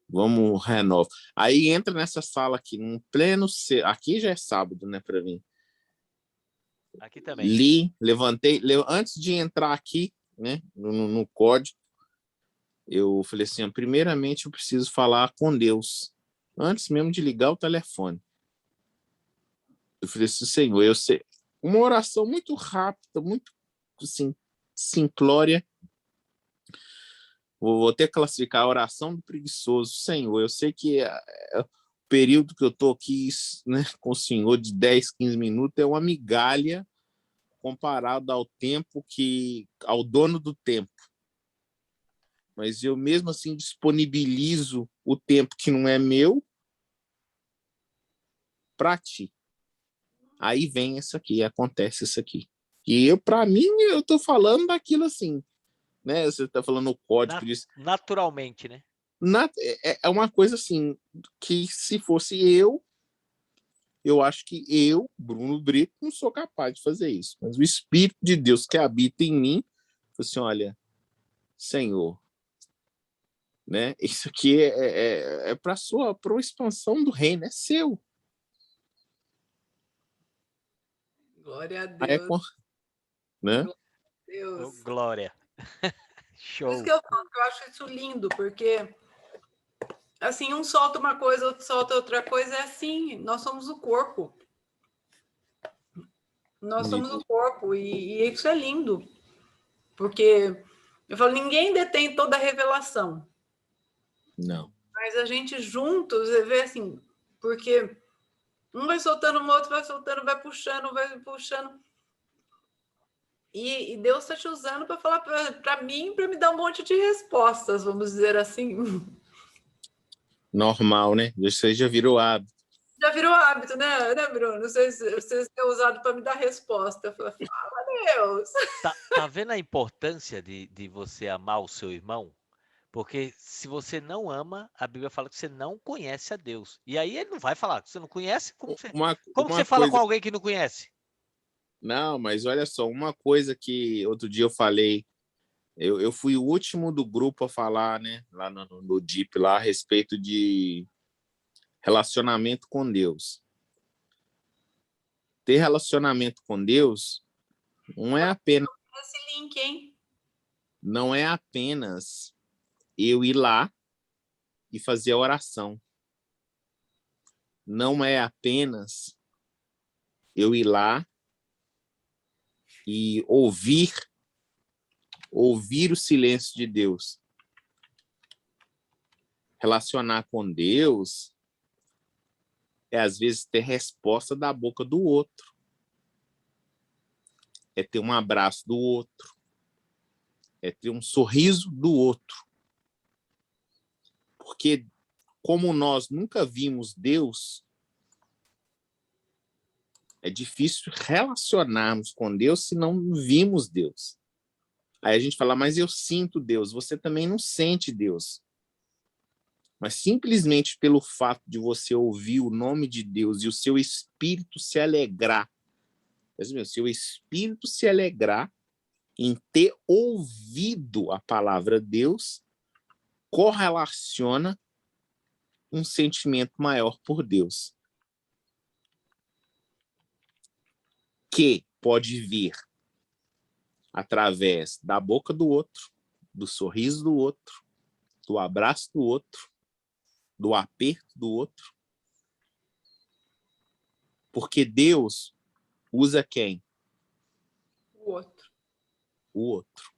Vamos renovar. Aí entra nessa sala aqui, num pleno... Aqui já é sábado, né, para mim. Aqui também. Levantei... Antes de entrar aqui, né, no código, eu falei assim, primeiramente eu preciso falar com Deus, antes mesmo de ligar o telefone. Eu falei assim, Senhor, eu sei... Uma oração muito rápida, muito, assim, simplória. Vou ter que classificar a oração do preguiçoso. Senhor, eu sei que o período que eu estou aqui, né, com o Senhor de 10, 15 minutos é uma migalha comparado ao tempo ao dono do tempo. Mas eu mesmo assim disponibilizo o tempo que não é meu para ti. Aí vem isso aqui, acontece isso aqui. E para mim, eu estou falando daquilo assim, né? Você está falando o código disso. Naturalmente, né? É uma coisa assim, que se fosse eu acho que eu, Bruno Brito, não sou capaz de fazer isso. Mas o Espírito de Deus que habita em mim, falou assim, olha, Senhor, né? Isso aqui é para a expansão do reino, é seu. Glória a Aí Deus. né? Deus. Oh, glória. Por isso Show. que eu falo que eu acho isso lindo, porque assim, um solta uma coisa, outro solta outra coisa, é assim, nós somos o corpo. Nós somos o corpo, e isso é lindo, porque eu falo, ninguém detém toda a revelação. Não. Mas a gente juntos vê assim, porque um vai soltando, o outro vai soltando, vai puxando, E Deus está te usando para falar para mim, para me dar um monte de respostas, vamos dizer assim. Normal, né? Você já virou hábito. Já virou hábito, né, Bruno? Não sei se você é usado para me dar resposta. Eu falo, fala, Deus. Tá vendo a importância de você amar o seu irmão? Porque se você não ama, a Bíblia fala que você não conhece a Deus. E aí ele não vai falar que você não conhece. Como você fala com alguém que não conhece? Não, mas olha só, uma coisa que outro dia eu falei, eu fui o último do grupo a falar, né, lá no DIP, lá, a respeito de relacionamento com Deus. Ter relacionamento com Deus não é apenas... Esse link, hein? Não é apenas eu ir lá e fazer a oração. Não é apenas eu ir lá e ouvir o silêncio de Deus. Relacionar com Deus é, às vezes, ter resposta da boca do outro. É ter um abraço do outro. É ter um sorriso do outro. Porque, como nós nunca vimos Deus, é difícil relacionarmos com Deus se não vimos Deus. Aí a gente fala, mas eu sinto Deus. Você também não sente Deus. Mas simplesmente pelo fato de você ouvir o nome de Deus e o seu espírito se alegrar, seu espírito se alegrar em ter ouvido a palavra Deus, correlaciona um sentimento maior por Deus. que pode vir através da boca do outro, do sorriso do outro, do abraço do outro, do aperto do outro. Porque Deus usa quem? O outro. O outro.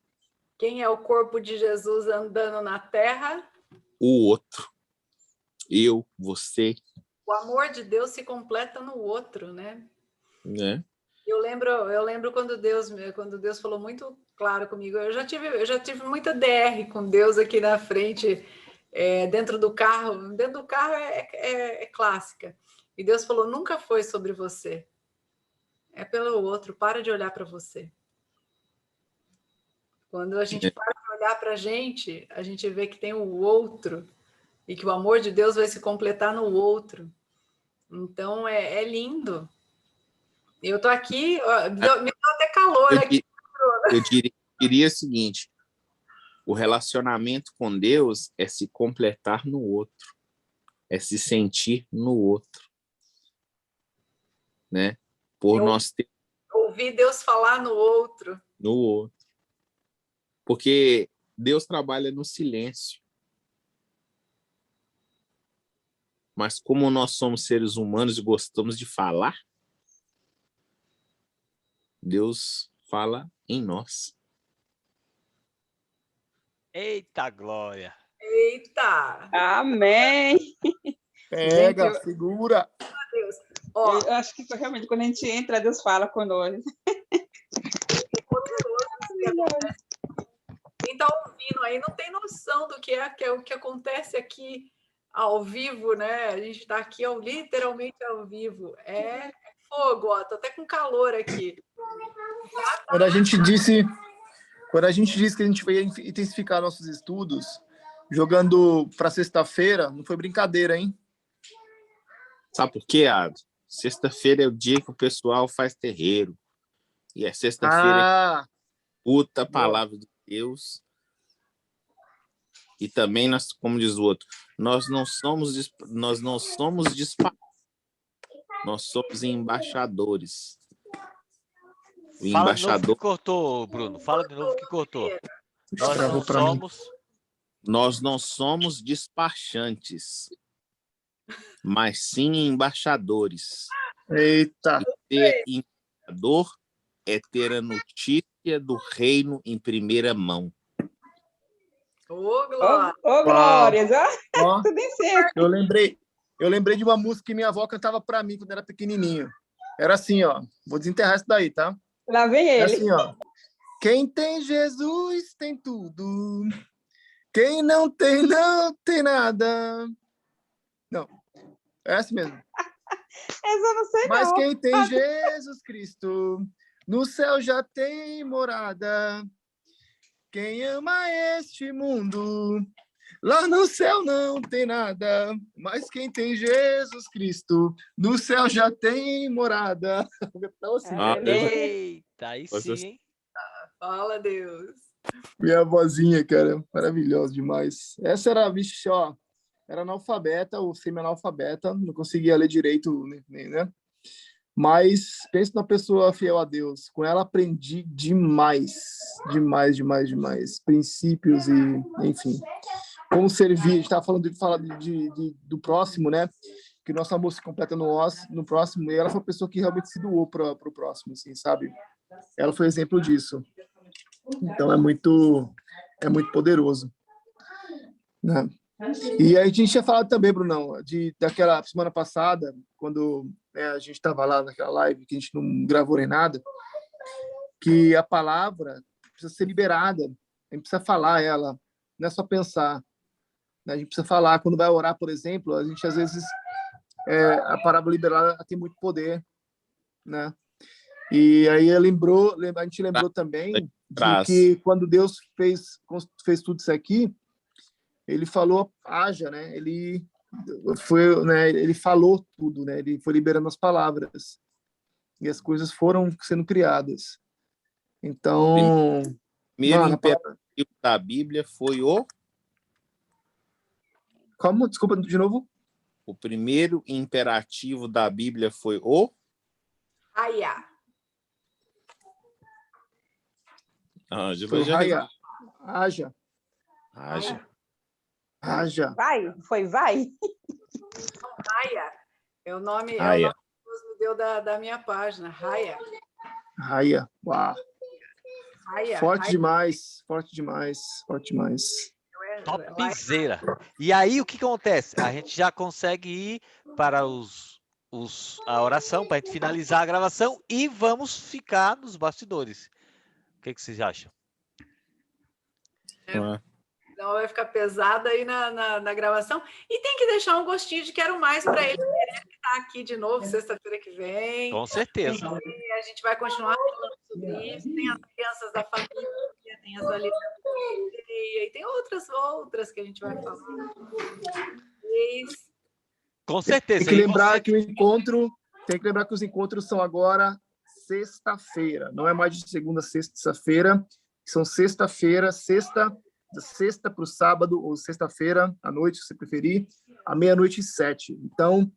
Quem é o corpo de Jesus andando na terra? O outro. Eu, você. O amor de Deus se completa no outro, né? Né? Eu lembro quando Deus falou muito claro comigo. Eu já tive muita DR com Deus aqui na frente, dentro do carro. Dentro do carro é clássica. E Deus falou: nunca foi sobre você. É pelo outro. Para de olhar para você. Quando a gente para de olhar para a gente vê que tem o outro e que o amor de Deus vai se completar no outro. Então é lindo. Eu tô aqui, me deu até calor aqui. Eu diria o seguinte: o relacionamento com Deus é se completar no outro, é se sentir no outro, né? Nós ter ouvir Deus falar no outro. No outro. Porque Deus trabalha no silêncio. Mas como nós somos seres humanos e gostamos de falar, Deus fala em nós. Eita glória! Eita! Amém! Pega, Gente, segura. Deus. Ó, eu acho que realmente quando a gente entra, Deus fala conosco. quem está ouvindo aí não tem noção do que é o que acontece aqui ao vivo, né? A gente está aqui literalmente ao vivo. É fogo, ó. Tô até com calor aqui. Quando a gente disse que a gente vai intensificar nossos estudos, jogando para sexta-feira, não foi brincadeira, hein? Sabe por quê, Ado? Sexta-feira é o dia que o pessoal faz terreiro. E é sexta-feira puta a palavra de Deus. E também, nós, como diz o outro, nós não somos disparados. Nós somos embaixadores. O Fala de novo embaixador. que cortou, Bruno. Fala de novo que cortou. Nós não somos despachantes, mas sim embaixadores. Eita! E ser embaixador é ter a notícia do reino em primeira mão. Ô, Glória! Ô, Glórias! Ó, Tudo bem certo. eu lembrei de uma música que minha avó cantava para mim quando era pequenininho. Era assim, ó. Vou desenterrar isso daí, tá? Lá vem ele. É assim, ó. Quem tem Jesus tem tudo. Quem não tem nada. Não, é assim mesmo. Essa eu não sei, Mas não. quem tem Jesus Cristo, no céu já tem morada. Quem ama este mundo, lá no céu não tem nada. Mas quem tem Jesus Cristo, no céu já tem morada. Então, assim, Eita, aí sim, hein? Fala, Deus. minha vozinha, cara, maravilhosa demais. Essa era, vixe, ó, era analfabeta ou semi-analfabeta, não conseguia ler direito, né? Mas penso na pessoa fiel a Deus. Com ela aprendi demais. Princípios e, enfim. Como servir. A gente estava falando do próximo, né? Que nosso amor se completa no próximo. E ela foi a pessoa que realmente se doou para o próximo, assim, sabe? Ela foi exemplo disso. Então é muito poderoso, né? E a gente tinha falado também, Brunão, daquela semana passada, quando a gente estava lá naquela live, que a gente não gravou nem nada, que a palavra precisa ser liberada, a gente precisa falar ela, não é só pensar, né? A gente precisa falar. Quando vai orar, por exemplo, a gente às vezes, a palavra liberada tem muito poder, né? E aí a gente lembrou também de que quando Deus fez tudo isso aqui, ele falou, haja, né? Ele falou tudo, né? Ele foi liberando as palavras e as coisas foram sendo criadas. Então, o primeiro imperativo da Bíblia foi o... Como? Desculpa, de novo? O primeiro imperativo da Bíblia foi o... Aiá. Foi já Raia. Haja. Haja. Haja. Vai, foi vai. Raia. É o nome que Raia. Deus me deu da minha página. Raia. Raia. Uau. Raia. Forte Raia. demais. Forte demais. Forte demais. Topzera. E aí, o que acontece? A gente já consegue ir para a oração, para a gente finalizar a gravação e vamos ficar nos bastidores. O que vocês acham? Então vai ficar pesado aí na gravação. E tem que deixar um gostinho de quero mais para ele querer estar aqui de novo sexta-feira que vem. Com certeza. E a gente vai continuar falando sobre isso. Tem as crianças da família, tem as ali e tem outras que a gente vai falar. Com certeza. Tem que lembrar que os encontros são agora sexta-feira. Não é mais de segunda a sexta-feira. São sexta-feira, da sexta para o sábado, ou sexta-feira à noite, se você preferir, à 00:07. Então,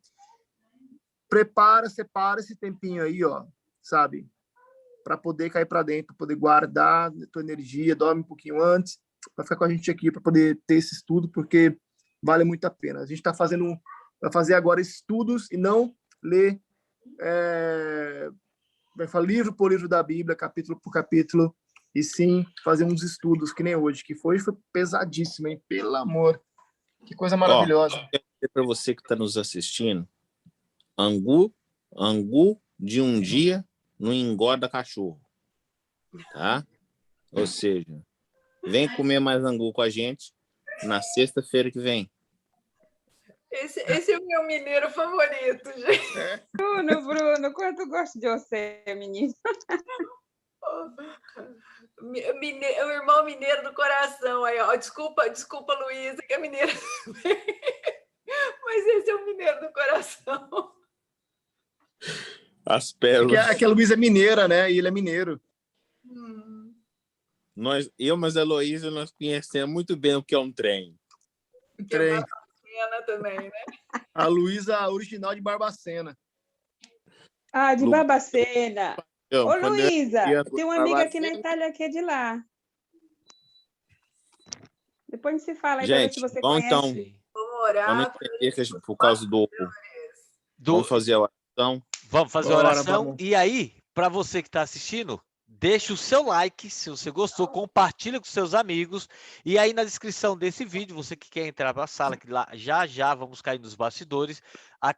separa esse tempinho aí, ó, sabe? Para poder cair para dentro, poder guardar a tua energia, dorme um pouquinho antes, para ficar com a gente aqui, para poder ter esse estudo, porque vale muito a pena. A gente vai fazer agora estudos e não ler vai falar livro por livro da Bíblia, capítulo por capítulo, e sim fazer uns estudos, que nem hoje, que foi pesadíssimo, hein? Pelo amor. Que coisa maravilhosa. Para você que está nos assistindo, angu de um dia não engorda cachorro, tá? Ou seja, vem comer mais angu com a gente na sexta-feira que vem. Esse é o meu mineiro favorito, gente. Bruno, quanto eu gosto de você, menino. O irmão mineiro do coração aí, ó. Desculpa, Luísa, que é mineira. Mas esse é o mineiro do coração. As pérolas. É que a Luísa é mineira, né? E ele é mineiro. Mas a Heloísa, nós conhecemos muito bem o que é um trem. Trem. Também, né? A Luísa original de Barbacena. De Barbacena. Ô, Luísa, tem uma amiga aqui na Barbacena. Itália que é de lá. Depois a gente se fala aí, Gente, para ver se você vamos conhece. então. Vamos orar. Vamos entender por causa Vamos fazer a oração. Vamos fazer a Bora, oração. vamos. E aí, para você que está assistindo, deixa o seu like, se você gostou, compartilha com seus amigos. E aí na descrição desse vídeo, você que quer entrar para a sala, que lá já vamos cair nos bastidores,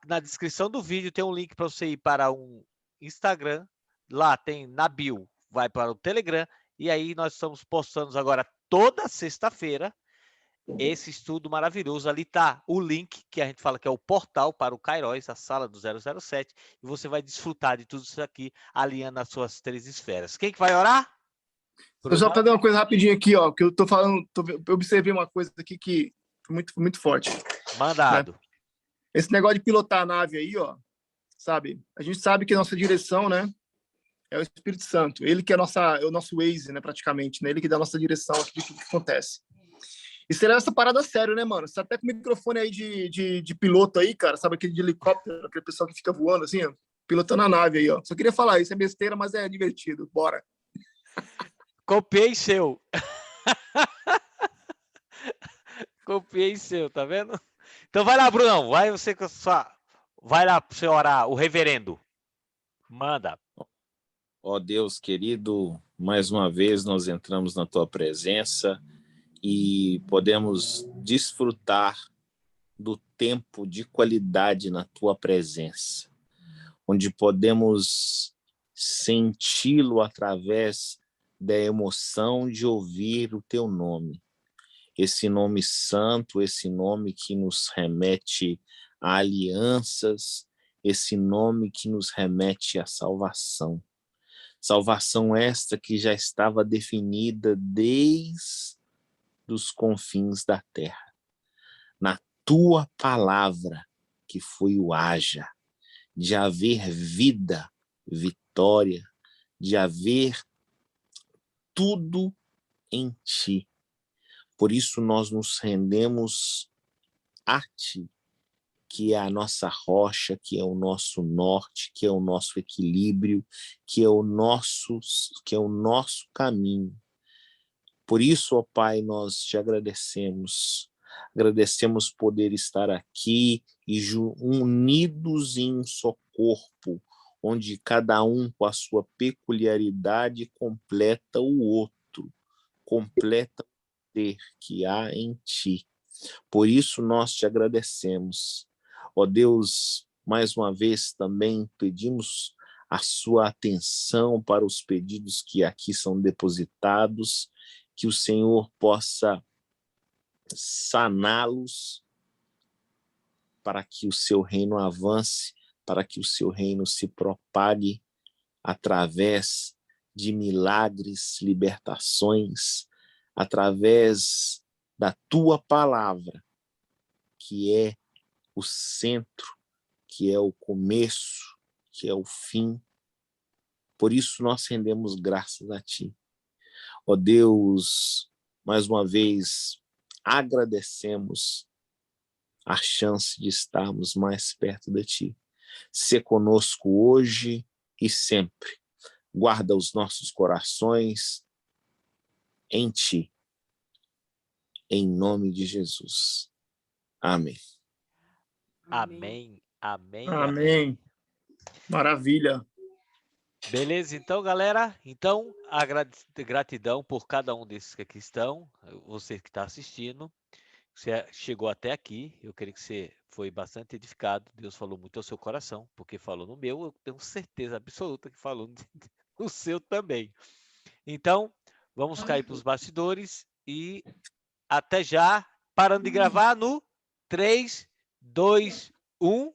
na descrição do vídeo tem um link para você ir para um Instagram, lá tem na bio, vai para o Telegram, e aí nós estamos postando agora toda sexta-feira esse estudo maravilhoso. Ali tá o link, que a gente fala que é o portal para o Kairos, a sala do 007, e você vai desfrutar de tudo isso aqui, alinhando as suas 3 esferas. Quem que vai orar? Eu só fazer uma coisa rapidinho aqui, ó, que eu tô falando, eu observei uma coisa aqui que muito, muito forte. Mandado. Né? Esse negócio de pilotar a nave aí, ó, sabe? A gente sabe que a nossa direção, né, é o Espírito Santo. Ele que é o nosso Waze, né, praticamente, né? Ele que dá a nossa direção aqui de tudo que acontece. E será essa parada sério, né, mano? Você até com o microfone aí de piloto aí, cara, sabe aquele de helicóptero, aquele pessoal que fica voando assim, ó, pilotando a nave aí, ó. Só queria falar, isso é besteira, mas é divertido. Bora. Copiei seu. Copiei seu, tá vendo? Então vai lá, Brunão. Vai você com a sua... Vai lá para você orar, o reverendo. Manda. Ó Deus querido, mais uma vez nós entramos na tua presença e podemos desfrutar do tempo de qualidade na tua presença, onde podemos senti-lo através da emoção de ouvir o teu nome. Esse nome santo, esse nome que nos remete a alianças, esse nome que nos remete à salvação. Salvação esta que já estava definida desde os confins da terra. Na tua palavra, que foi o haja, de haver vida, vitória, de haver tudo em ti. Por isso nós nos rendemos a ti, que é a nossa rocha, que é o nosso norte, que é o nosso equilíbrio, que é o nosso caminho. Por isso, ó Pai, nós te agradecemos. Agradecemos poder estar aqui e unidos em um só corpo, onde cada um com a sua peculiaridade completa o outro, completa o ser que há em ti. Por isso nós te agradecemos. Ó Deus, mais uma vez também pedimos a sua atenção para os pedidos que aqui são depositados, que o Senhor possa saná-los para que o seu reino avance, para que o seu reino se propague através de milagres, libertações, através da tua palavra, que é o centro, que é o começo, que é o fim. Por isso nós rendemos graças a ti. Ó Deus, mais uma vez agradecemos a chance de estarmos mais perto de ti. Sê conosco hoje e sempre. Guarda os nossos corações em ti. Em nome de Jesus. Amém. Amém, amém, amém. Amém. Maravilha. Beleza, então, galera. Então, a gratidão por cada um desses que aqui estão. Você que está assistindo. Você chegou até aqui. Eu creio que você foi bastante edificado. Deus falou muito ao seu coração, porque falou no meu. Eu tenho certeza absoluta que falou no seu também. Então, vamos cair para os bastidores e até já. Parando de gravar no 3, 2, 1.